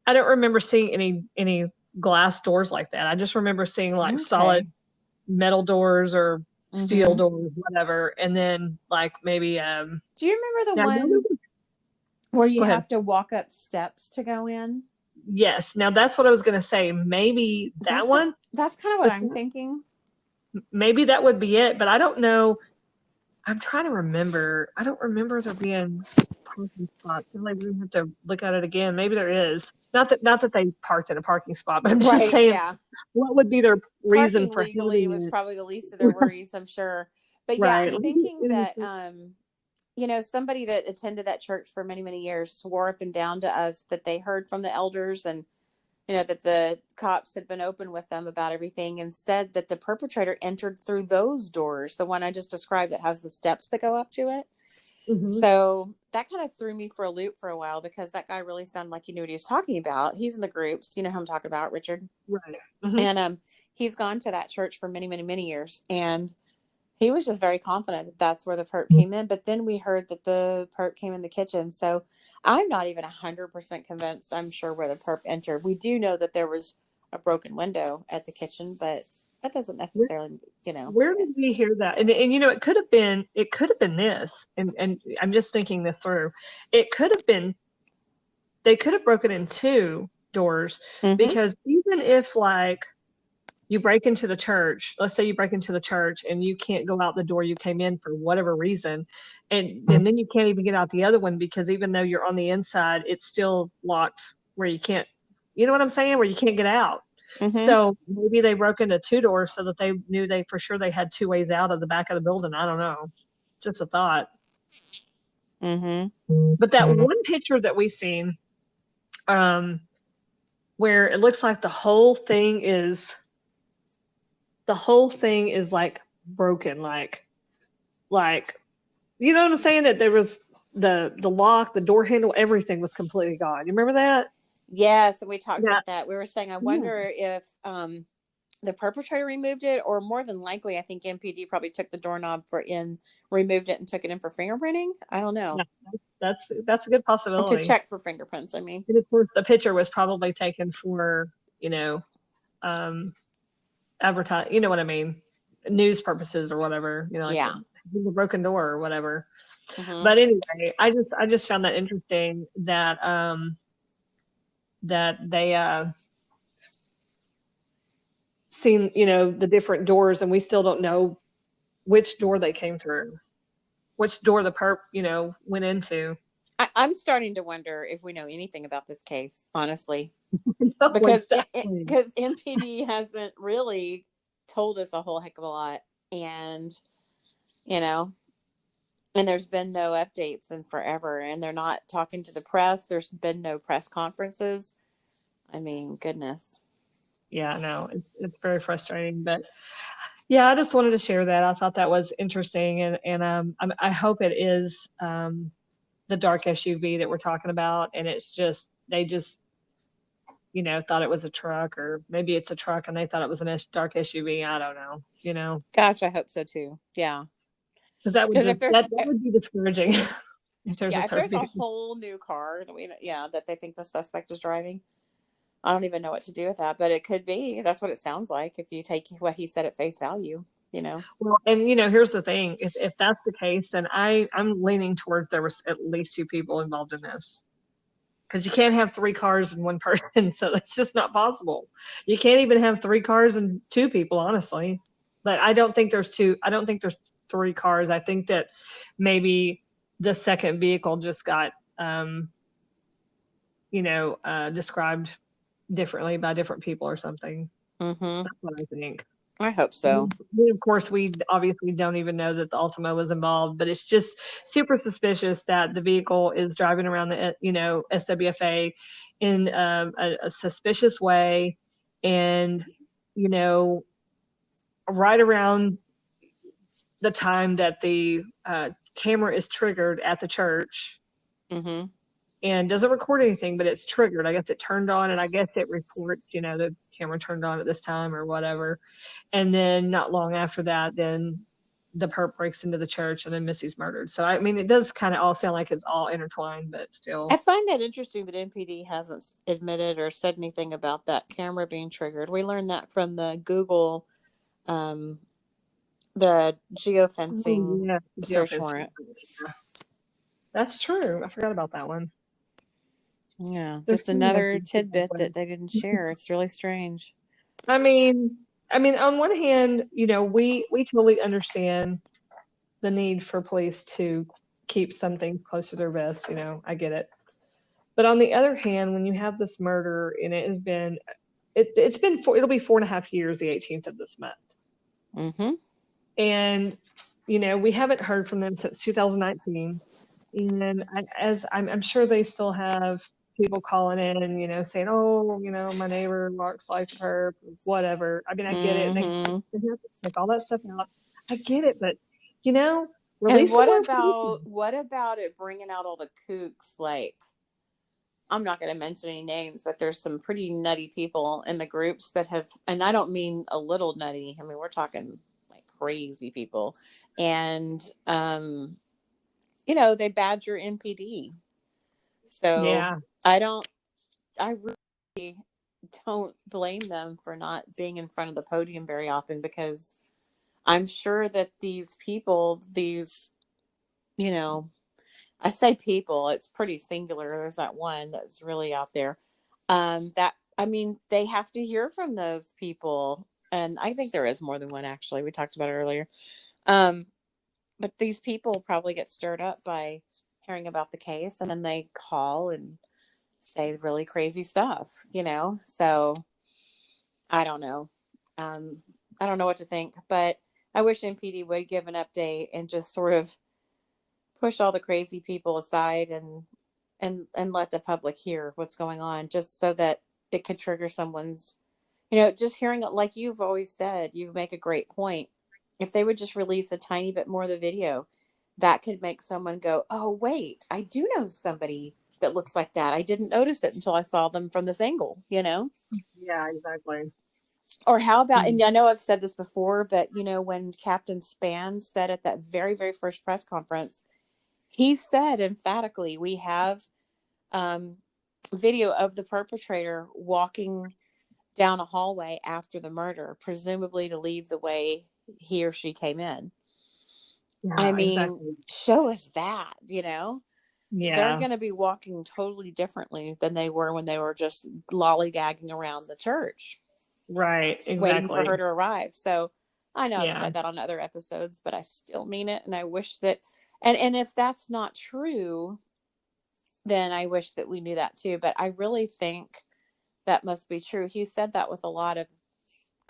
I don't remember seeing any glass doors like that. I just remember seeing like Okay. solid metal doors or steel Mm-hmm. doors, whatever. And then like maybe, Do you remember the now, one where you go ahead. have to walk up steps to go in? Yes. Now that's what I was going to say. Maybe that one, That's kind of what but I'm thinking. maybe that would be it. But I don't know. I'm trying to remember. I don't remember there being parking spots. Like we have to look at it again. Maybe there is. Not that they parked in a parking spot, but I'm just saying, Yeah. what would be their reason Parking for legally having was it? probably the least of their worries, I'm sure. But yeah, Right. I'm thinking that somebody that attended that church for many, many years swore up and down to us that they heard from the elders and that the cops had been open with them about everything and said that the perpetrator entered through those doors, the one I just described that has the steps that go up to it. Mm-hmm. So that kind of threw me for a loop for a while because that guy really sounded like he knew what he was talking about. He's in the groups. You know who I'm talking about, Richard. Right. Mm-hmm. And he's gone to that church for many, many, many years. And he was just very confident that that's where the perp came in. But then we heard that the perp came in the kitchen. So I'm not even 100% convinced, I'm sure, where the perp entered. We do know that there was a broken window at the kitchen, but That doesn't Where, necessarily, where did we hear that? And it could have been this. And I'm just thinking this through. It could have been they could have broken in two doors, Mm-hmm. because even if like you break into the church, let's say you break into the church and you can't go out the door you came in for whatever reason, and then you can't even get out the other one, because even though you're on the inside, it's still locked where you can't, you know what I'm saying, where you can't get out. Mm-hmm. So maybe they broke into two doors so that they knew they for sure they had two ways out of the back of the building. I don't know. Just a thought. Mm-hmm. But that one picture that we seen, um, where it looks like the whole thing is like broken, like you know what I'm saying? That there was the lock, the door handle, everything was completely gone. You remember that? Yes, and we talked Yeah. about that. We were saying, I Yeah. wonder if the perpetrator removed it, or more than likely, I think MPD probably took the doorknob removed it and took it in for fingerprinting. I don't know. Yeah, that's a good Or to possibility. check for fingerprints, I mean. And of course, the picture was probably taken for, you know, um, advertise. You know what I mean? News purposes or whatever. You know, like Yeah. the broken door or whatever. Mm-hmm. But anyway, I just found that interesting that that they seen, the different doors, and we still don't know which door they came through, which door the perp, went into. I'm starting to wonder if we know anything about this case, honestly, No, because exactly. because MPD hasn't really told us a whole heck of a lot, and you know, and there's been no updates in forever, and they're not talking to the press. There's been no press conferences. I mean, goodness. Yeah, no, it's very frustrating, but yeah, I just wanted to share that. I thought that was interesting, and I hope it is the dark SUV that we're talking about, and it's just they just thought it was a truck, or maybe it's a truck and they thought it was a dark SUV. I don't know, Gosh, I hope so too. Yeah, because that would because just that would be discouraging if there's a if third there's a vehicle. whole new car that that they think the suspect is driving, I don't even know what to do with that, but it could be. That's what it sounds like if you take what he said at face value, Well, and here's the thing: if that's the case, then I'm leaning towards there was at least two people involved in this, because you can't have three cars and one person, so that's just not possible. You can't even have three cars and two people, honestly. But I don't think there's two. I don't think there's three cars. I think that maybe the second vehicle just got described differently by different people or something. Mm-hmm. That's what I think. I hope And so. of course, we obviously don't even know that the Ultima was involved, but it's just super suspicious that the vehicle is driving around the, SWFA in a suspicious way, and you know, right around the time that the camera is triggered at the church, Mm-hmm. and doesn't record anything, but it's triggered. I guess it turned on, and I guess it reports, the camera turned on at this time or whatever. And then not long after that, then the perp breaks into the church, and then Missy's murdered. So I mean, it does kind of all sound like it's all intertwined, but I still. find that interesting that MPD hasn't admitted or said anything about that camera being triggered. We learned that from the Google, um, the Oh, geofencing yeah, search geofencing. warrant. That's true. I forgot about that one. Yeah, There's just so many another things to think tidbit that with. they didn't share. It's really strange. I mean, on one hand, we totally understand the need for police to keep something close to their vest. I get it. But on the other hand, when you have this murder, and it has been, it'll be 4.5 years, the 18th of this month. Mm-hmm. And, we haven't heard from them since 2019. And I'm sure they still have people calling in and, saying, oh, my neighbor Mark's life her, whatever. I mean, I get it. They Mm-hmm. have to take all that stuff out. I get it. But, you know, And release some what more about information. it bringing out all the kooks? Like, I'm not going to mention any names, but there's some pretty nutty people in the groups that have, and I don't mean a little nutty. I mean, we're talking like crazy people. And, they badger MPD. So Yeah. I don't, I really don't blame them for not being in front of the podium very often, because I'm sure that these people, you know, I say people, it's pretty singular. There's that one that's really out there. That, I mean, they have to hear from those people. And I think there is more than one, actually. We talked about it earlier. Um, but these people probably get stirred up by hearing about the case, and then they call and say really crazy stuff, So I don't know. Um, I don't know what to think, but I wish NPD would give an update and just sort of push all the crazy people aside and let the public hear what's going on, just so that it could trigger someone's, just hearing it. Like you've always said, you make a great point. If they would just release a tiny bit more of the video, that could make someone go, oh wait, I do know somebody that looks like that. I didn't notice it until I saw them from this angle. Yeah, exactly. Or how about, Mm. and I know I've said this before, but when Captain Span said at that very, very first press conference, he said emphatically, we have video of the perpetrator walking down a hallway after the murder, presumably to leave the way he or she came in. I Yeah, mean, exactly. show us that, they're Yeah, going to be walking totally differently than they were when they were just lollygagging around the church, right, waiting for her exactly. to arrive. So I know I've Yeah, said that on other episodes, but I still mean it. And I wish that, and if that's not true, then I wish that we knew that too. But I really think that must be true. He said that with a lot of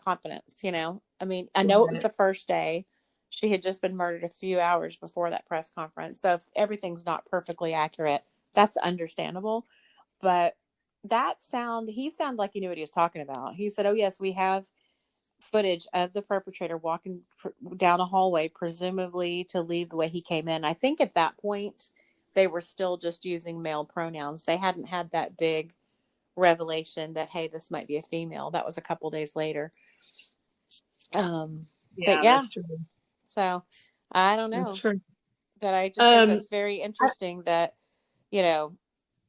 confidence. I mean, I know it was right. the first day. She had just been murdered a few hours before that press conference. So if everything's not perfectly accurate, that's understandable. But he sounded like he knew what he was talking about. He said, oh yes, we have footage of the perpetrator walking down a hallway, presumably to leave the way he came in. I think at that point, they were still just using male pronouns. They hadn't had that big revelation that, hey, this might be a female. That was a couple days later. But Yeah, yeah, that's true. so I don't That's know. true. But I just think Um, that's very I, interesting that, you know,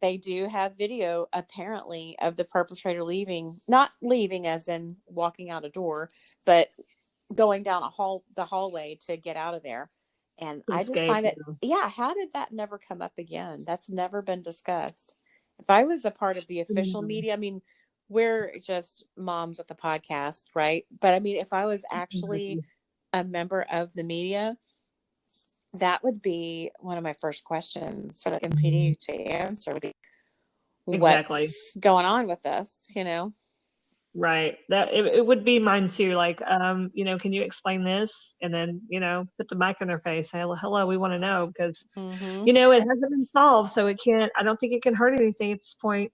they do have video apparently of the perpetrator leaving, not leaving as in walking out a door, but going down the hallway to get out of there. And I just escape. find that, yeah, how did that never come up again? That's never been discussed. If I was a part of the official Mm, media, I mean, we're just moms at the podcast, right? But I mean, if I was actually exactly. a member of the media, that would be one of my first questions for the MPD to answer, would be, Exactly. what's going on with this? Right. That it would be mine too. Like, can you explain this? And then, put the mic in their face. Say, hello, we want to know because, Mm-hmm. it hasn't been solved, so it can't. I don't think it can hurt anything at this point.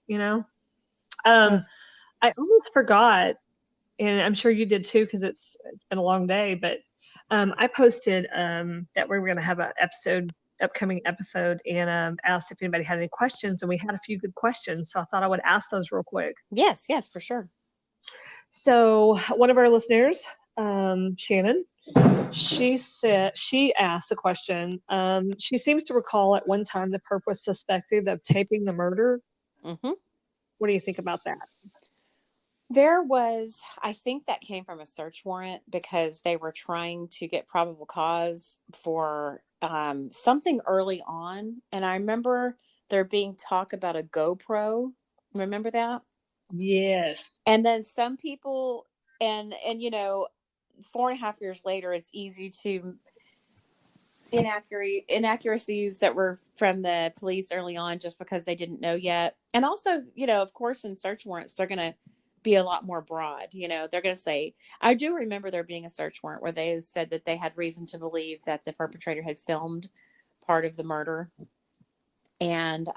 Uh, I almost forgot, and I'm sure you did too, because it's been a long day. But I posted that we were going to have an upcoming episode, and asked if anybody had any questions, and we had a few good questions. So I thought I would ask those real quick. yes, for sure. So one of our listeners, Shannon, she asked a question. She seems to recall at one time the perp was suspected of taping the murder. Mm-hmm. What do you think about that? I think that came from a search warrant because they were trying to get probable cause for something early on. And I remember there being talk about a GoPro. Remember that? Yes. And then some people, and 4.5 years later, it's easy to inaccuracies that were from the police early on just because they didn't know yet. And also, of course, in search warrants, they're going to be a lot more broad. They're going to say, I do remember there being a search warrant where they said that they had reason to believe that the perpetrator had filmed part of the murder. And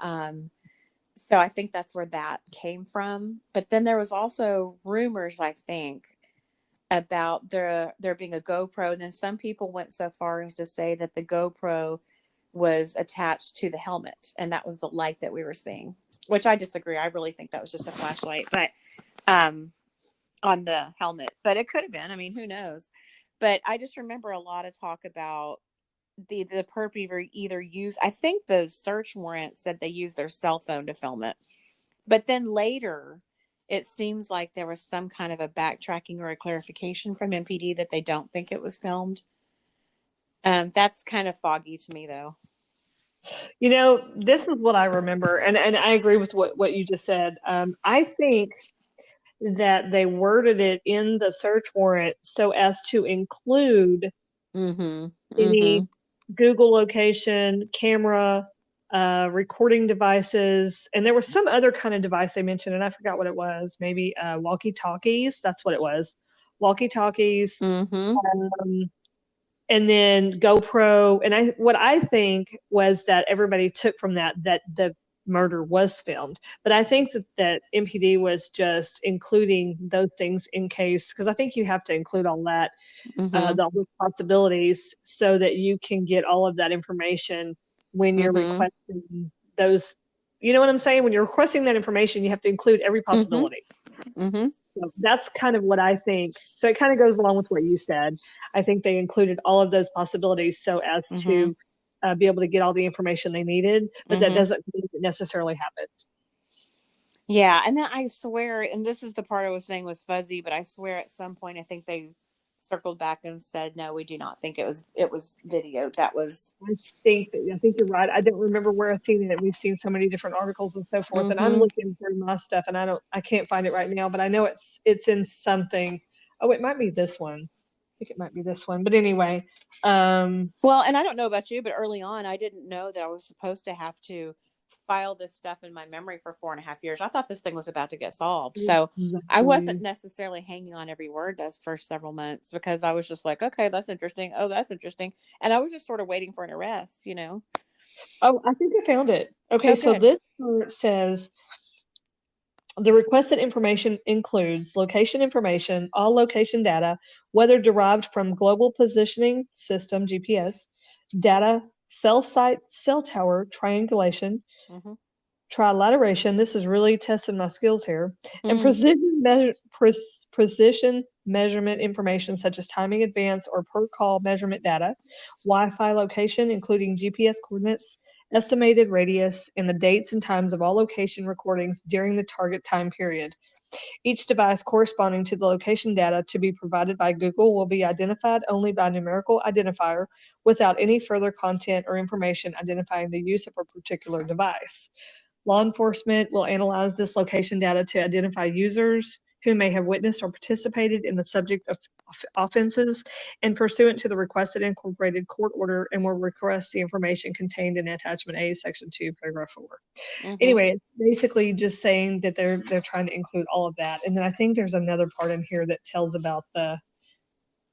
so I think that's where that came from. But then there was also rumors, I think, about there being a GoPro. And then some people went so far as to say that the GoPro was attached to the helmet, and that was the light that we were seeing, which I disagree. I really think that was just a flashlight, but on the helmet. But it could have been. I mean, who knows? But I just remember a lot of talk about the perp either used. I think the search warrant said they used their cell phone to film it, but then later it seems like there was some kind of a backtracking or a clarification from MPD that they don't think it was filmed. That's kind of foggy to me, though. This is what I remember, and I agree with what you just said. I think that they worded it in the search warrant so as to include Mm-hmm. any Mm-hmm. Google location, camera, recording devices, and there was some other kind of device they mentioned, and I forgot what it was. Maybe walkie-talkies. That's what it was. Walkie-talkies. Mm-hmm. Um, and then GoPro. And what I think was that everybody took from that the murder was filmed. But I think that MPD was just including those things in case, because I think you have to include all that, Mm-hmm. all those possibilities, so that you can get all of that information when you're Mm-hmm. requesting those. You know what I'm saying? When you're requesting that information, you have to include every Mm-hmm. possibility. Mm-hmm. So that's kind of what I think. So it kind of goes along with what you said. I think they included all of those possibilities so as Mm-hmm. to be able to get all the information they needed, but that Mm-hmm. doesn't mean it necessarily happened. Yeah, and then I swear, and this is the part I was saying was fuzzy, but I swear at some point I think they circled back and said, no, we do not think it was video. That was. I think you're right. I don't remember where I've seen it. We've seen so many different articles and so forth, and I'm Mm-hmm. looking through my stuff, and I can't find it right now, but I know it's in something. Oh, it might be this one. I think it might be this one. But anyway, Well, and I don't know about you, but early on, I didn't know that I was supposed to have to file this stuff in my memory for 4.5 years. I thought this thing was about to get solved. So I wasn't exactly. necessarily hanging on every word those first several months because I was just like, okay, that's interesting. Oh, that's interesting. And I was just sort of waiting for an arrest. Oh, I think I found it. Okay, Oh, so good. this part says the requested information includes location information, all location data, whether derived from Global Positioning System (GPS) data, cell site, cell tower triangulation, Mm-hmm. trilateration. This is really testing my skills here, and Mm-hmm. precision measurement information such as timing advance or per call measurement data, Wi-Fi location including GPS coordinates, estimated radius, and the dates and times of all location recordings during the target time period. Each device corresponding to the location data to be provided by Google will be identified only by numerical identifier without any further content or information identifying the use of a particular device. Law enforcement will analyze this location data to identify users who may have witnessed or participated in the subject of offenses and pursuant to the requested incorporated court order and will request the information contained in attachment A, section 2, paragraph 4. Mm-hmm. Anyway, it's basically just saying that they're trying to include all of that. And then I think there's another part in here that tells about the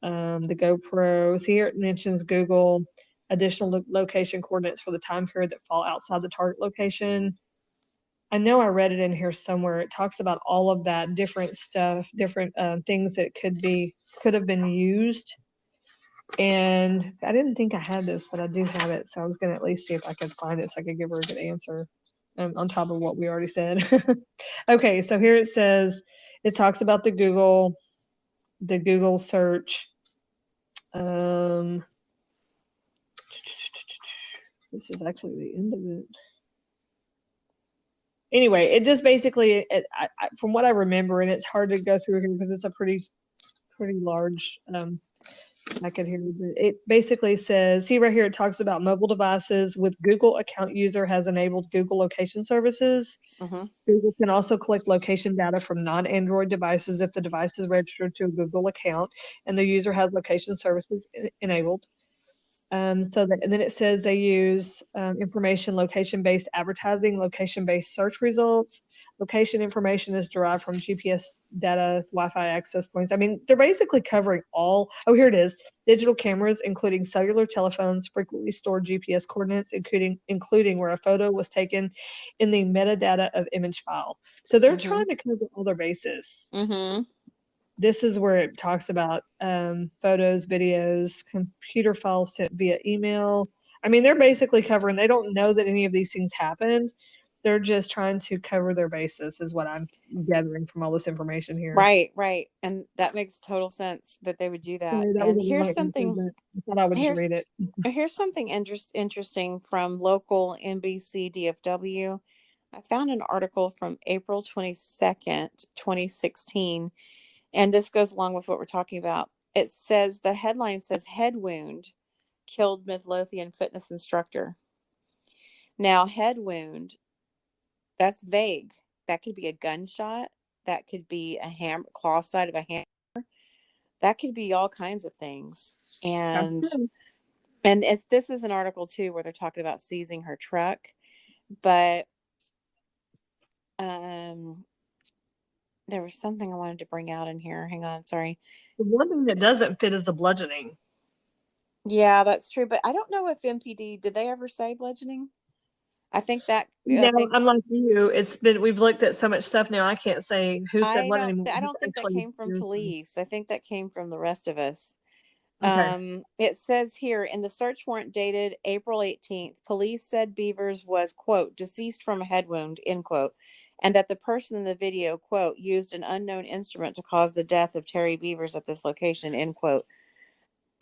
GoPro. See here it mentions Google additional location coordinates for the time period that fall outside the target location. I know I read it in here somewhere. It talks about all of that different stuff, different things that could have been used. And I didn't think I had this, but I do have it. So I was going to at least see if I could find it so I could give her a good answer on top of what we already said. Okay, so here it says, it talks about the Google search. This is actually the end of it. Anyway, it just basically, from what I remember, and it's hard to go through here because it's a pretty large packet here. It basically says, see right here, it talks about mobile devices with Google account user has enabled Google location services. Mm-hmm. Google can also collect location data from non-Android devices if the device is registered to a Google account and the user has location services enabled. And then it says they use information location-based advertising, location-based search results. Location information is derived from GPS data, Wi-Fi access points. I mean, they're basically covering all. Oh, here it is. Digital cameras, including cellular telephones, frequently stored GPS coordinates, including where a photo was taken in the metadata of image file. So they're Mm-hmm. trying to cover all their bases. Mm-hmm. This is where it talks about photos, videos, computer files sent via email. I mean, they're basically covering, they don't know that any of these things happened. They're just trying to cover their bases, is what I'm gathering from all this information here. Right. And that makes total sense that they would do that. Sorry, that And was a here's long answer, something. but I thought I would just read it. Here's something interesting from local NBC DFW. I found an article from April 22nd, 2016, and this goes along with what we're talking about. It says, the headline says, head wound killed Midlothian fitness instructor. Now, head wound, that's vague. That could be a gunshot. That could be a claw side of a hammer. That could be all kinds of things. And this is an article too where they're talking about seizing her truck, but there was something I wanted to bring out in here. Hang on, sorry. The one thing that doesn't fit is the bludgeoning. Yeah, that's true. But I don't know if MPD, did they ever say bludgeoning? I think that, I'm like you. We've looked at so much stuff now. I can't say who said what anymore. I don't think that came from police. I think that came from the rest of us. Okay. It says here in the search warrant dated April 18th, police said Bevers was, quote, deceased from a head wound, end quote, and that the person in the video, quote, used an unknown instrument to cause the death of Terry Bevers at this location, end quote.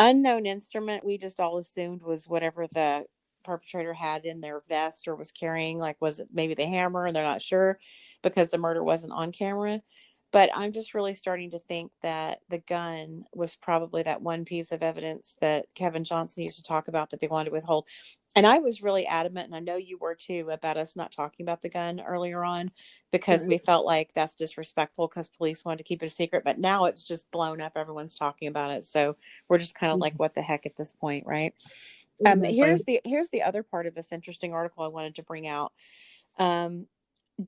Unknown instrument, we just all assumed was whatever the perpetrator had in their vest or was carrying, like was it maybe the hammer, and they're not sure because the murder wasn't on camera. But I'm just really starting to think that the gun was probably that one piece of evidence that Kevin Johnson used to talk about that they wanted to withhold. And I was really adamant, and I know you were too, about us not talking about the gun earlier on because we felt like that's disrespectful because police wanted to keep it a secret. But now it's just blown up. Everyone's talking about it. So we're just kind of like, what the heck at this point, right? Here's the other part of this interesting article I wanted to bring out.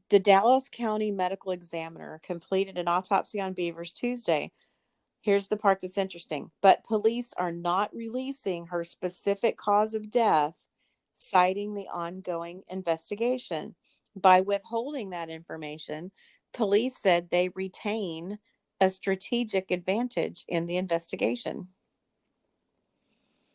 The Dallas County Medical Examiner completed an autopsy on Bevers Tuesday. Here's the part that's interesting. But police are not releasing her specific cause of death, citing the ongoing investigation. By withholding that information, police said they retain a strategic advantage in the investigation.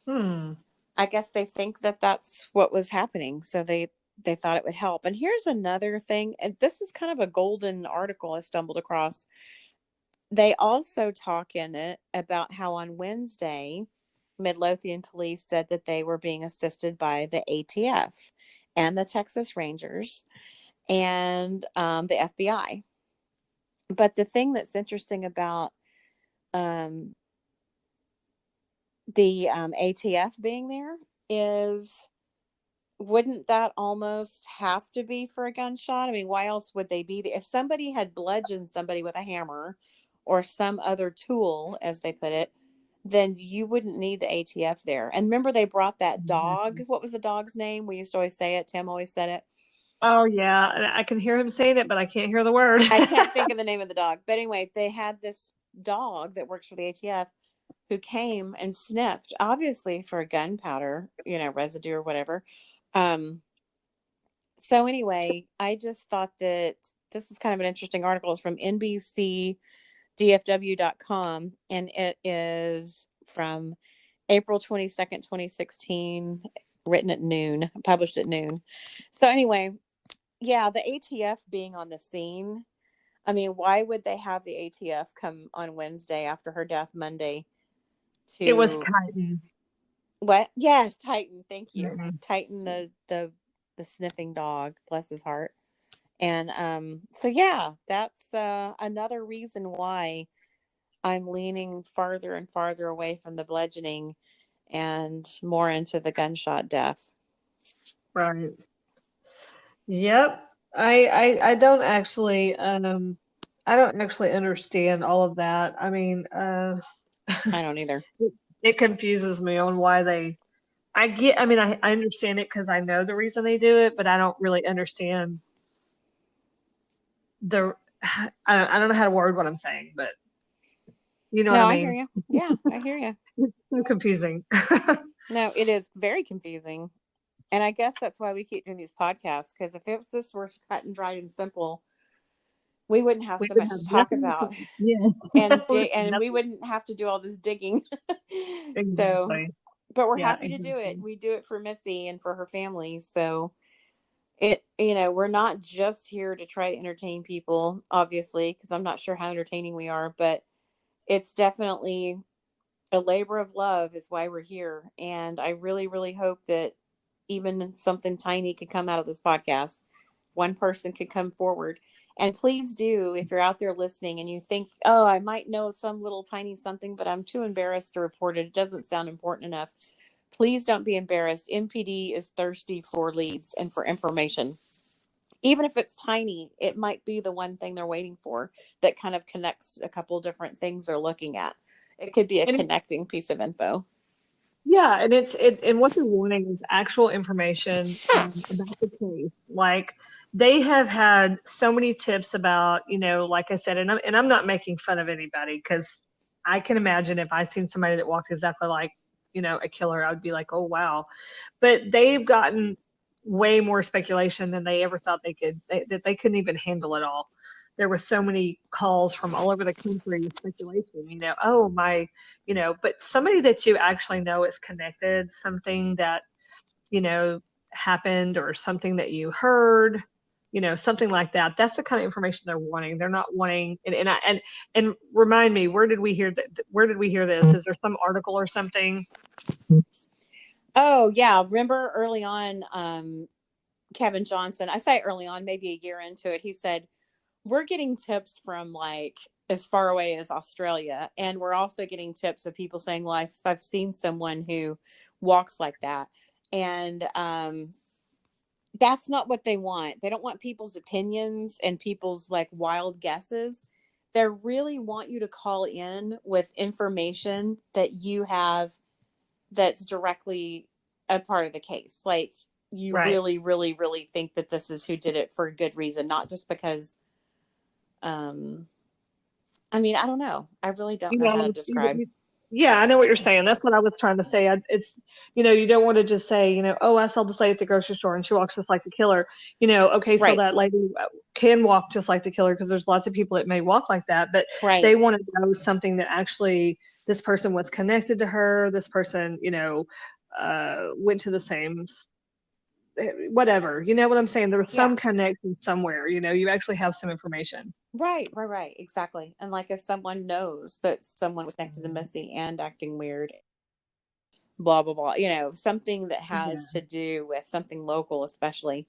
I guess they think that that's what was happening. So they thought it would help. And here's another thing. And this is kind of a golden article I stumbled across. They also talk in it about how on Wednesday, Midlothian police said that they were being assisted by the ATF and the Texas Rangers and the FBI. But the thing that's interesting about the ATF being there is, wouldn't that almost have to be for a gunshot? I mean, why else would they be there? If somebody had bludgeoned somebody with a hammer or some other tool, as they put it, then you wouldn't need the ATF there. And remember, they brought that dog. What was the dog's name? We used to always say it. Tim always said it. Oh, yeah. I can hear him saying it, but I can't hear the word. I can't think of the name of the dog. But anyway, they had this dog that works for the ATF who came and sniffed, obviously for gunpowder, residue or whatever. So anyway, I just thought that this is kind of an interesting article. It's from NBCDFW.com, and it is from April 22nd, 2016, written at noon, published at noon. So anyway, yeah, the ATF being on the scene. I mean, why would they have the ATF come on Wednesday after her death Monday? It was Titan. What? Yes, Titan. Thank you. Mm-hmm. Titan, the sniffing dog, bless his heart. And so yeah, that's another reason why I'm leaning farther and farther away from the bludgeoning and more into the gunshot death. Right. Yep. I don't actually understand all of that. I mean, I don't either. It confuses me on why I understand it because I know the reason they do it, but I don't really understand I don't know how to word what I'm saying, but you know what I mean? I hear you. Yeah, I hear you. It's so confusing. No, it is very confusing. And I guess that's why we keep doing these podcasts, because if this were cut and dried and simple, we wouldn't have so much to talk about. Yeah. And we wouldn't have to do all this digging. Exactly. So, but we're happy to do it. We do it for Missy and for her family. So we're not just here to try to entertain people, obviously, because I'm not sure how entertaining we are, but it's definitely a labor of love is why we're here. And I really, really hope that even something tiny could come out of this podcast, one person could come forward. And please do, if you're out there listening and you think, oh, I might know some little tiny something, but I'm too embarrassed to report it. It doesn't sound important enough. Please don't be embarrassed. MPD is thirsty for leads and for information. Even if it's tiny, it might be the one thing they're waiting for that kind of connects a couple different things they're looking at. It could be a And connecting piece of info. yeah, and and what they're wanting is actual information about the case. Like they have had so many tips about, like I said, and I'm not making fun of anybody because I can imagine if I seen somebody that walked exactly like, a killer, I would be like, oh wow. But they've gotten way more speculation than they ever thought that they couldn't even handle it all. There were so many calls from all over the country with speculation, oh my, but somebody that you actually know is connected, something that, happened or something that you heard, something like that. That's the kind of information they're wanting. They're not wanting, and remind me, where did we hear that? Where did we hear this? Is there some article or something? Oh yeah. Remember early on, Kevin Johnson, I say early on, maybe a year into it, he said, we're getting tips from like as far away as Australia. And we're also getting tips of people saying, well, I've seen someone who walks like that. And that's not what they want. They don't want people's opinions and people's like wild guesses. They really want you to call in with information that you have that's directly a part of the case. Like you Right. really, really, really think that this is who did it for a good reason, not just because I mean, I don't know. I really don't know how to describe. Yeah, I know what you're saying. That's what I was trying to say. It's, you don't want to just say, oh, I saw this lady at the grocery store and she walks just like the killer. Okay, so Right. that lady can walk just like the killer because there's lots of people that may walk like that, but Right. they want to know something that actually this person was connected to her. This person, went to the same whatever. You know what I'm saying? There was Yeah. some connection somewhere. You actually have some information. Right. Exactly. And like if someone knows that someone was connected to Missy and acting weird, blah, blah, blah, something that has to do with something local, especially.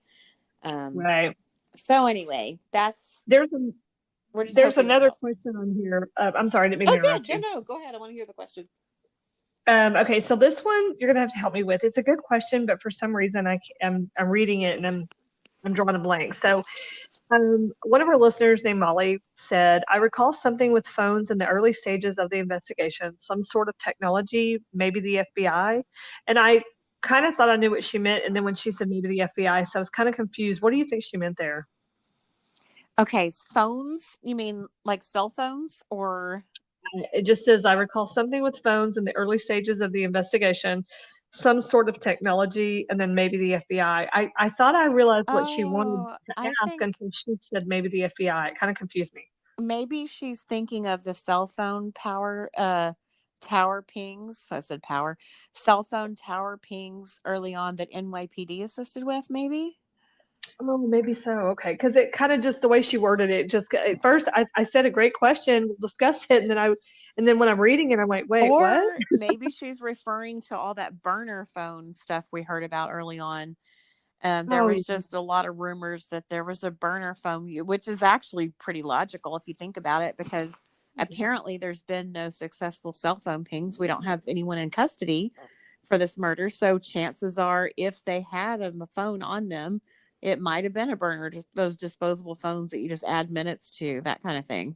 Right. So anyway, we're just There's hoping that another helps. question on here. I'm sorry, I didn't mean Oh, to interrupt good. you. No, go ahead. I want to hear the question. Okay, so this one you're gonna have to help me with. It's a good question, but for some reason I'm reading it and I'm drawing a blank. So one of our listeners named Molly said, I recall something with phones in the early stages of the investigation, some sort of technology, maybe the FBI. And I kind of thought I knew what she meant. And then when she said maybe the FBI, so I was kind of confused. What do you think she meant there? Okay, phones? You mean like cell phones or? It just says, I recall something with phones in the early stages of the investigation, some sort of technology, and then maybe the FBI. I thought I realized what she wanted to I ask think until she said maybe the FBI. It kind of confused me. maybe she's thinking of the cell phone tower pings. I said power. Cell phone tower pings early on that NYPD assisted with, maybe? Oh, maybe so. Okay. Because it kind of just the way she worded it, just at first I said a great question, we'll discuss it. And then when I'm reading it, I'm like, wait, what? Or maybe she's referring to all that burner phone stuff we heard about early on. There Oh, was just a lot of rumors that there was a burner phone, which is actually pretty logical if you think about it, because apparently there's been no successful cell phone pings. We don't have anyone in custody for this murder. So chances are if they had a phone on them, it might have been a burner, just those disposable phones that you just add minutes to, that kind of thing.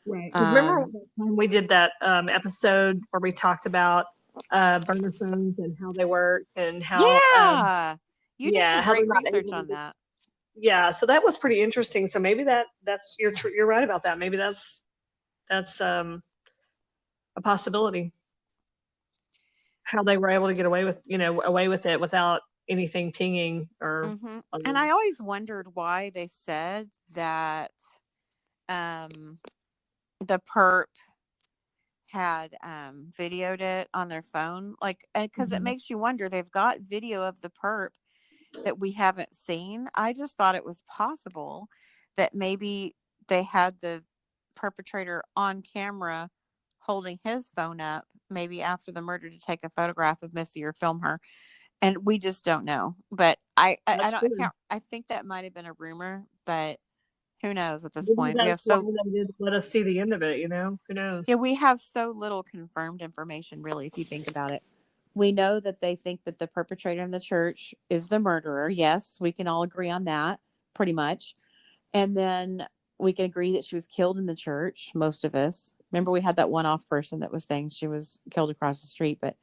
right. Because remember when we did that episode where we talked about burner phones and how they work and how Yeah. You did some how they're great not research able on to. that. Yeah, so that was pretty interesting. So maybe that's you're right about that. Maybe that's a possibility. How they were able to get away with it without anything pinging or. Mm-hmm. And I always wondered why they said that the perp had videoed it on their phone, like, because it makes you wonder. They've got video of the perp that we haven't seen. I just thought it was possible that maybe they had the perpetrator on camera holding his phone up, maybe after the murder, to take a photograph of Missy or film her. And we just don't know. But I That's don't, I true. can't, I think that might have been a rumor, but who knows at this Maybe point? that's why they didn't let us see the end of it, Who knows? Yeah, we have so little confirmed information, really, if you think about it. We know that they think that the perpetrator in the church is the murderer. Yes, we can all agree on that, pretty much. And then we can agree that she was killed in the church, most of us. Remember, we had that one off person that was saying she was killed across the street. But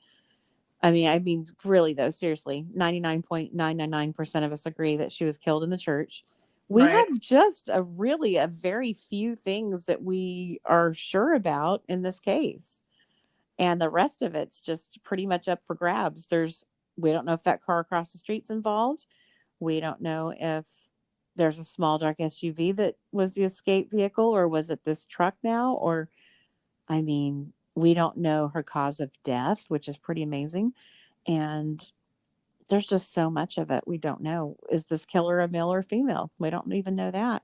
I mean, really, though, seriously, 99.999% of us agree that she was killed in the church. We Right. have just a very few things that we are sure about in this case. And the rest of it's just pretty much up for grabs. We don't know if that car across the street's involved. We don't know if there's a small dark SUV that was the escape vehicle, or was it this truck now? Or, I mean, we don't know her cause of death, which is pretty amazing. And there's just so much of it we don't know. Is this killer a male or female? We don't even know that.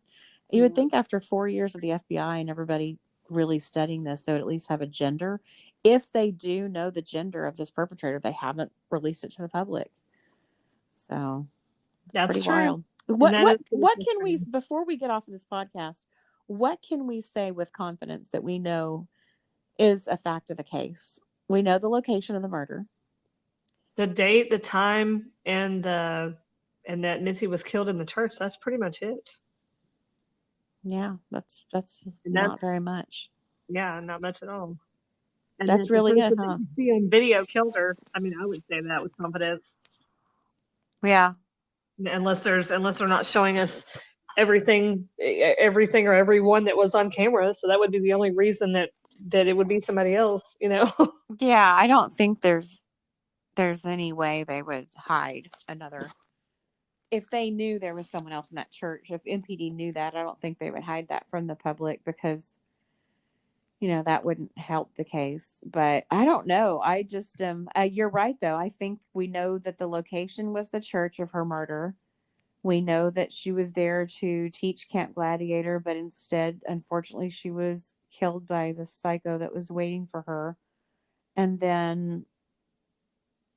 You would Yeah. think after 4 years of the FBI and everybody really studying this, they would at least have a gender. If they do know the gender of this perpetrator, they haven't released it to the public. So That's pretty true. wild. And that is What can we, before we get off of this podcast, what can we say with confidence that we know is a fact of the case? We know the location of the murder. the date, the time, and that Missy was killed in the church. That's pretty much it. Yeah, that's And not that's very much. yeah, not much at all. And That's that the really it, person that huh? you see on video killed her. I mean, I would say that with confidence, Yeah. unless they're not showing us everything or everyone that was on camera. So that would be the only reason that it would be somebody else. Yeah, I don't think there's any way they would hide another. If they knew there was someone else in that church, if MPD knew that, I don't think they would hide that from the public, because that wouldn't help the case. But I don't know. I just you're right though. I think we know that the location was the church of her murder. We know that she was there to teach Camp Gladiator, but instead, unfortunately, she was killed by the psycho that was waiting for her. And then,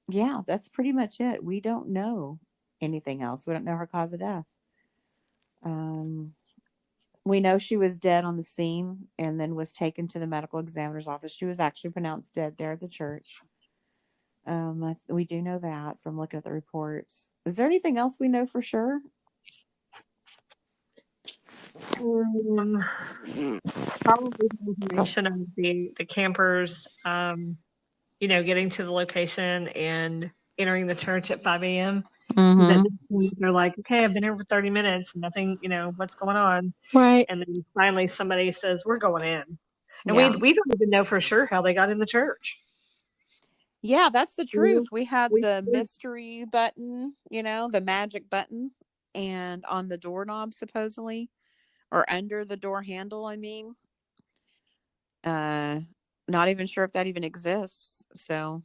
yeah, that's pretty much it. We don't know anything else. We don't know her cause of death. Um, we know she was dead on the scene and then was taken to the medical examiner's office. She was actually pronounced dead there at the church. We do know that from looking at the reports. Is there anything else we know for sure? Probably the information of the campers, getting to the location and entering the church at 5 a.m. That they're like, okay, I've been here for 30 minutes, nothing, what's going on? Right. And then finally somebody says, we're going in. And Yeah. we don't even know for sure how they got in the church. Yeah, that's the truth. We had the we- mystery button, the magic button, and on the doorknob, supposedly, or under the door handle, I mean. Not even sure if that even exists. So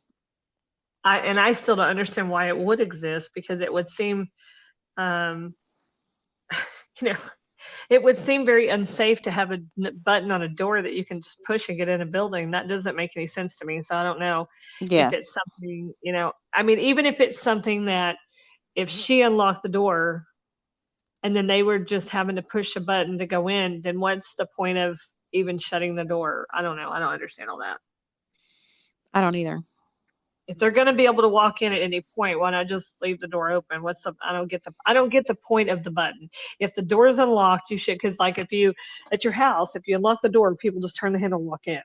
I still don't understand why it would exist, because it would seem, it would seem very unsafe to have a button on a door that you can just push and get in a building. That doesn't make any sense to me. So I don't know if it's something, I mean, even if it's something that if she unlocked the door and then they were just having to push a button to go in, then what's the point of even shutting the door? I don't know. I don't understand all that. I don't either. If they're going to be able to walk in at any point, why not just leave the door open? I don't get the point of the button. If the door is unlocked, you should, because like if you at your house, if you unlock the door, people just turn the handle and walk in.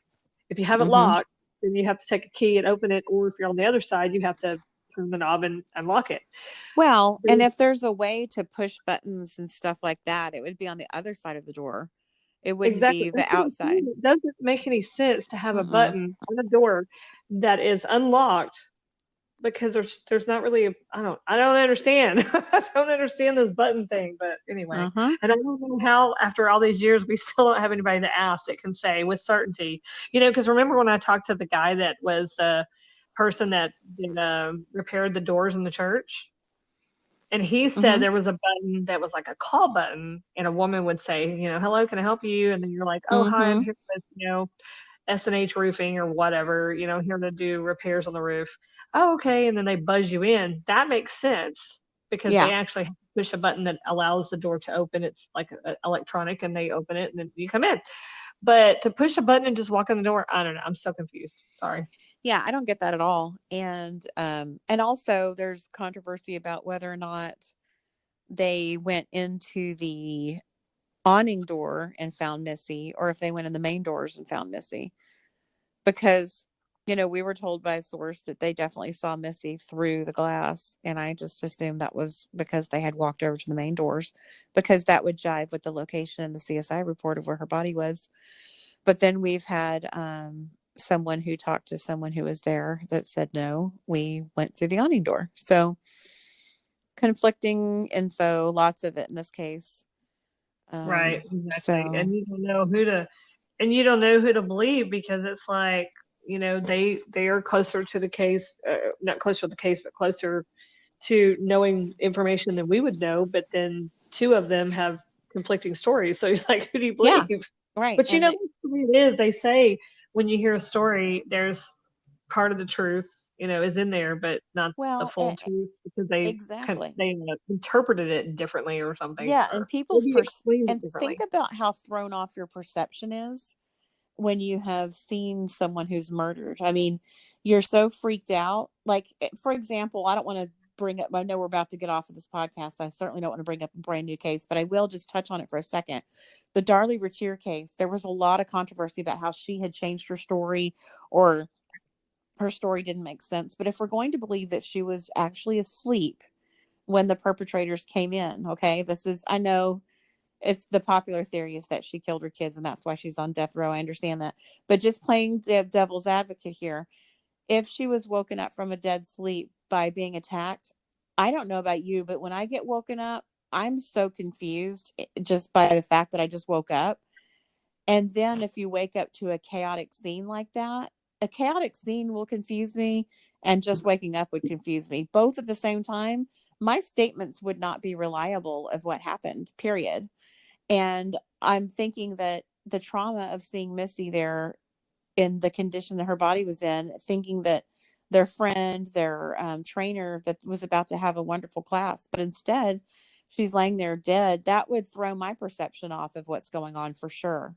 If you have it locked, then you have to take a key and open it, or if you're on the other side, you have to turn the knob and unlock it. Well, and if there's a way to push buttons and stuff like that, it would be on the other side of the door. It wouldn't be the outside. It doesn't make any sense to have a button on the door that is unlocked, because there's not really I don't understand. I don't understand this button thing, but anyway. And I don't know how after all these years we still don't have anybody to ask that can say with certainty. Because remember when I talked to the guy that was the person that repaired the doors in the church? And he said there was a button that was like a call button, and a woman would say, hello, can I help you? And then you're like, oh, hi, I'm here with, S&H roofing or whatever, here to do repairs on the roof. oh, okay. And then they buzz you in. That makes sense because they Yeah. actually have to push a button that allows the door to open. It's like electronic and they open it and then you come in. But to push a button and just walk in the door, I don't know. I'm so confused. Sorry. Yeah, I don't get that at all. And also there's controversy about whether or not they went into the awning door and found Missy, or if they went in the main doors and found Missy. Because, we were told by a source that they definitely saw Missy through the glass. And I just assumed that was because they had walked over to the main doors, because that would jive with the location in the CSI report of where her body was. But then we've had someone who talked to someone who was there that said, no, we went through the awning door. So conflicting info, lots of it in this case. Right. Exactly. So And you don't know who to believe because it's like, they are closer to the case, not closer to the case, but closer to knowing information than we would know. But then two of them have conflicting stories. So it's like, who do you yeah, believe? right. But And that's the way it is. They say when you hear a story, there's part of the truth, is in there, but not the well, full truth because they exactly. interpreted it differently or something, Yeah, and or maybe explained it and think differently. about how thrown off your perception is when you have seen someone who's murdered. I mean, you're so freaked out. Like, for example, I don't want to bring up, I know we're about to get off of this podcast. So I certainly don't want to bring up a brand new case, but I will just touch on it for a second. The Darlie Routier case, there was a lot of controversy about how she had changed her story, or her story didn't make sense. But if we're going to believe that she was actually asleep when the perpetrators came in, okay, I know it's the popular theory is that she killed her kids and that's why she's on death row. I understand that. But just playing devil's advocate here, if she was woken up from a dead sleep by being attacked, I don't know about you, but when I get woken up, I'm so confused just by the fact that I just woke up. And then if you wake up to a chaotic scene like that, a chaotic scene will confuse me, and just waking up would confuse me. Both at the same time, my statements would not be reliable of what happened, period. And I'm thinking that the trauma of seeing Missy there in the condition that her body was in, thinking that their friend, their trainer, that was about to have a wonderful class, but instead she's laying there dead, that would throw my perception off of what's going on for sure.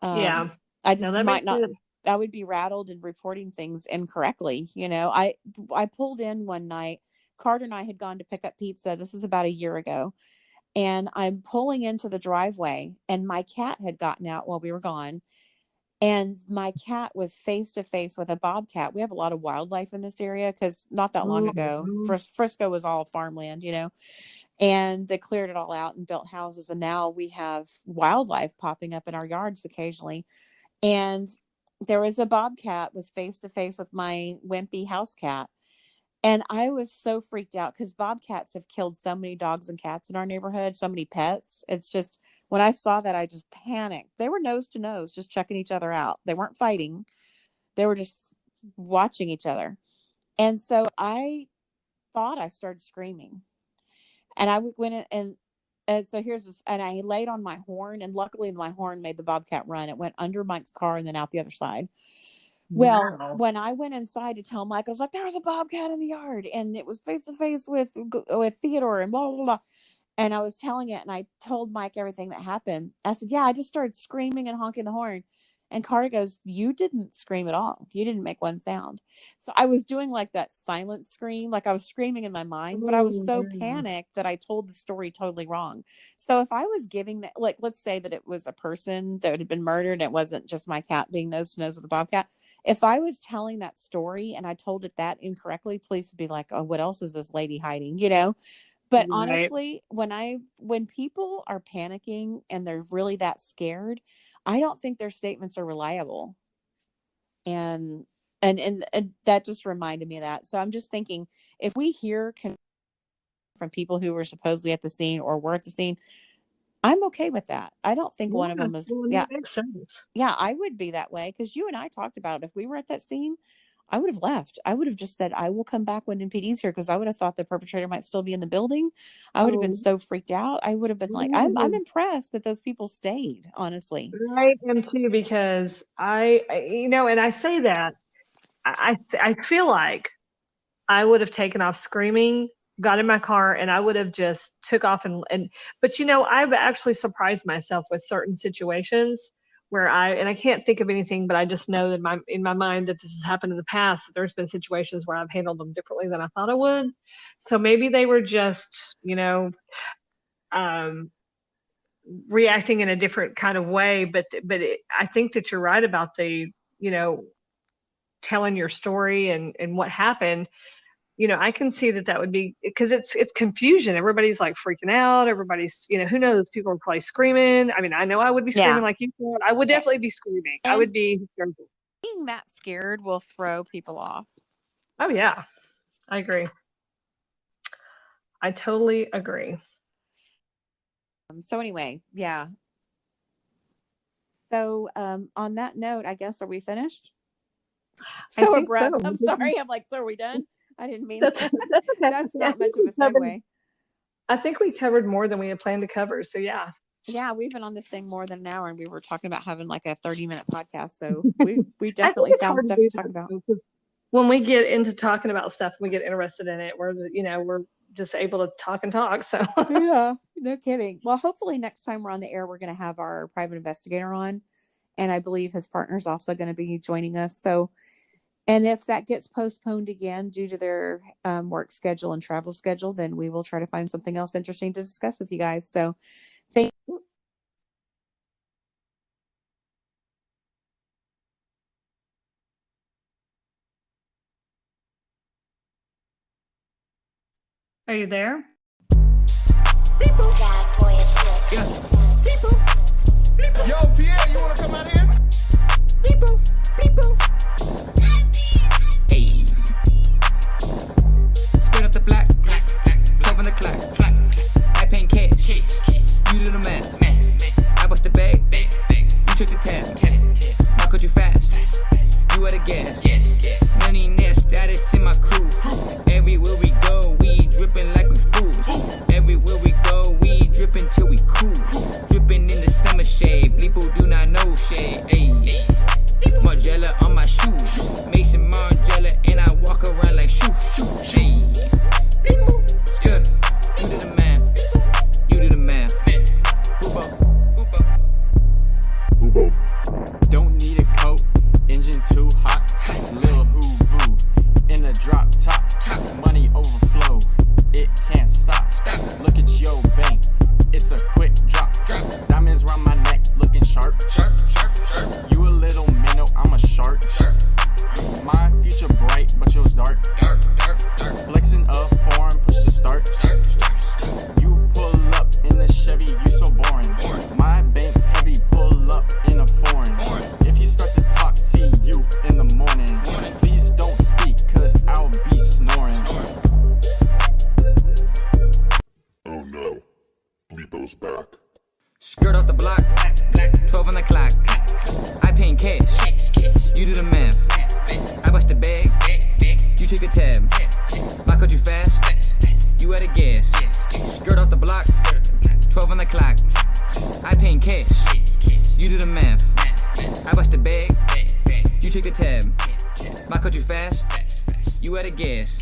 Yeah. I No, just that might makes not. sense. I would be rattled and reporting things incorrectly. I pulled in one night. Carter and I had gone to pick up pizza. This is about a year ago, and I'm pulling into the driveway, and my cat had gotten out while we were gone, and my cat was face to face with a bobcat. We have a lot of wildlife in this area because not that long ago, Mhm. Frisco was all farmland, and they cleared it all out and built houses, and now we have wildlife popping up in our yards occasionally. And there was a bobcat was face to face with my wimpy house cat, and I was so freaked out because bobcats have killed so many dogs and cats in our neighborhood, so many pets. It's just, when I saw that, I just panicked. They were nose to nose, just checking each other out. They weren't fighting, they were just watching each other. And so I thought I started screaming, and I went in, and so here's this, and I laid on my horn, and luckily my horn made the bobcat run. It went under Mike's car and then out the other side. Well, Wow. when I went inside to tell Mike, I was like, there was a bobcat in the yard, and it was face to face with Theodore and blah, blah, blah. And I was telling it, and I told Mike everything that happened. I said, yeah, I just started screaming and honking the horn. And Carter goes, you didn't scream at all. You didn't make one sound. So I was doing like that silent scream, like I was screaming in my mind, but I was so Mhm. panicked that I told the story totally wrong. So if I was giving that, like, let's say that it was a person that had been murdered, and it wasn't just my cat being nose to nose with a bobcat. If I was telling that story and I told it that incorrectly, police would be like, oh, what else is this lady hiding? But Right. honestly, when people are panicking and they're really that scared, I don't think their statements are reliable. And and that just reminded me of that. So I'm just thinking, if we hear from people who were supposedly at the scene or were at the scene, I'm okay with that. I don't think one of Yeah. them is. Well, Yeah, that makes sense. yeah, I would be that way because you and I talked about it. If we were at that scene, I would have left. I would have just said, I will come back when MPD's here, because I would have thought the perpetrator might still be in the building. I would have been Oh, so freaked out. I would have been like, I'm yeah. impressed that those people stayed, honestly. I am too because and I say that I feel like I would have taken off screaming, got in my car, and I would have just took off but I've actually surprised myself with certain situations where I can't think of anything, but I just know that in my mind that this has happened in the past, that there's been situations where I've handled them differently than I thought I would. So maybe they were just, reacting in a different kind of way. But I think that you're right about the, telling your story and what happened. I can see that would be, because it's confusion. Everybody's like freaking out. Everybody's, who knows? People are probably screaming. I mean, I know I would be screaming like you said. I would definitely be screaming. I would be hysterical. Being that scared will throw people off. Oh yeah, I agree. I totally agree. So anyway, yeah. So on that note, I guess, are we finished? So abrupt. So. I'm sorry. I'm like, so are we done? I didn't mean that. That's not much of a segue. I think we covered more than we had planned to cover. So yeah. Yeah, we've been on this thing more than an hour, and we were talking about having like a 30-minute podcast. So we definitely found stuff to talk about. When we get into talking about stuff, we get interested in it. We're just able to talk and talk. So yeah, no kidding. Well, hopefully next time we're on the air, we're going to have our private investigator on, and I believe his partner's also going to be joining us. So. And if that gets postponed again due to their work schedule and travel schedule, then we will try to find something else interesting to discuss with you guys. So thank you. Are you there? People. Yeah. People. Yo, Pierre, you want to come out here? People. Hey. Straight up the block. 12 on the clock. I paying cash. You do the math. I bust the bag. You took the tab. How could you fast? You at a gas. Money nest status in my crew. Everywhere we go, we dripping like we fools. Everywhere we go, we dripping till we cool. Dripping in the summer shade. People do not know shade. Ayy. Margiela on my shoes. Mason Margiela, and I walk around like shoo. Hey. Yeah. You do the math. You do the math. Hubo. Don't need a coat. Engine too hot. Lil Hoo-Voo. In a drop top. Money overflow. It can't stop. Look at your bank. It's a quick drop. Diamonds round my neck looking sharp. You a little minnow, I'm a shark. My future bright, but yours dark. Flexing up foreign, push to start. You pull up in the Chevy, you so boring. My bank heavy, pull up in a foreign. If you start to talk, see you in the morning. Please don't speak, cause I'll be snoring. Oh no, Bleepo's back. Skirt off the block, 12 on the clock. I paying cash, you do the math. I bust the bag, you take the tab. My could you fast, you at a gas. Skirt off the block, 12 on the clock. I paying cash, you do the math. I bust the bag, you take the tab. My could you fast, you at a gas.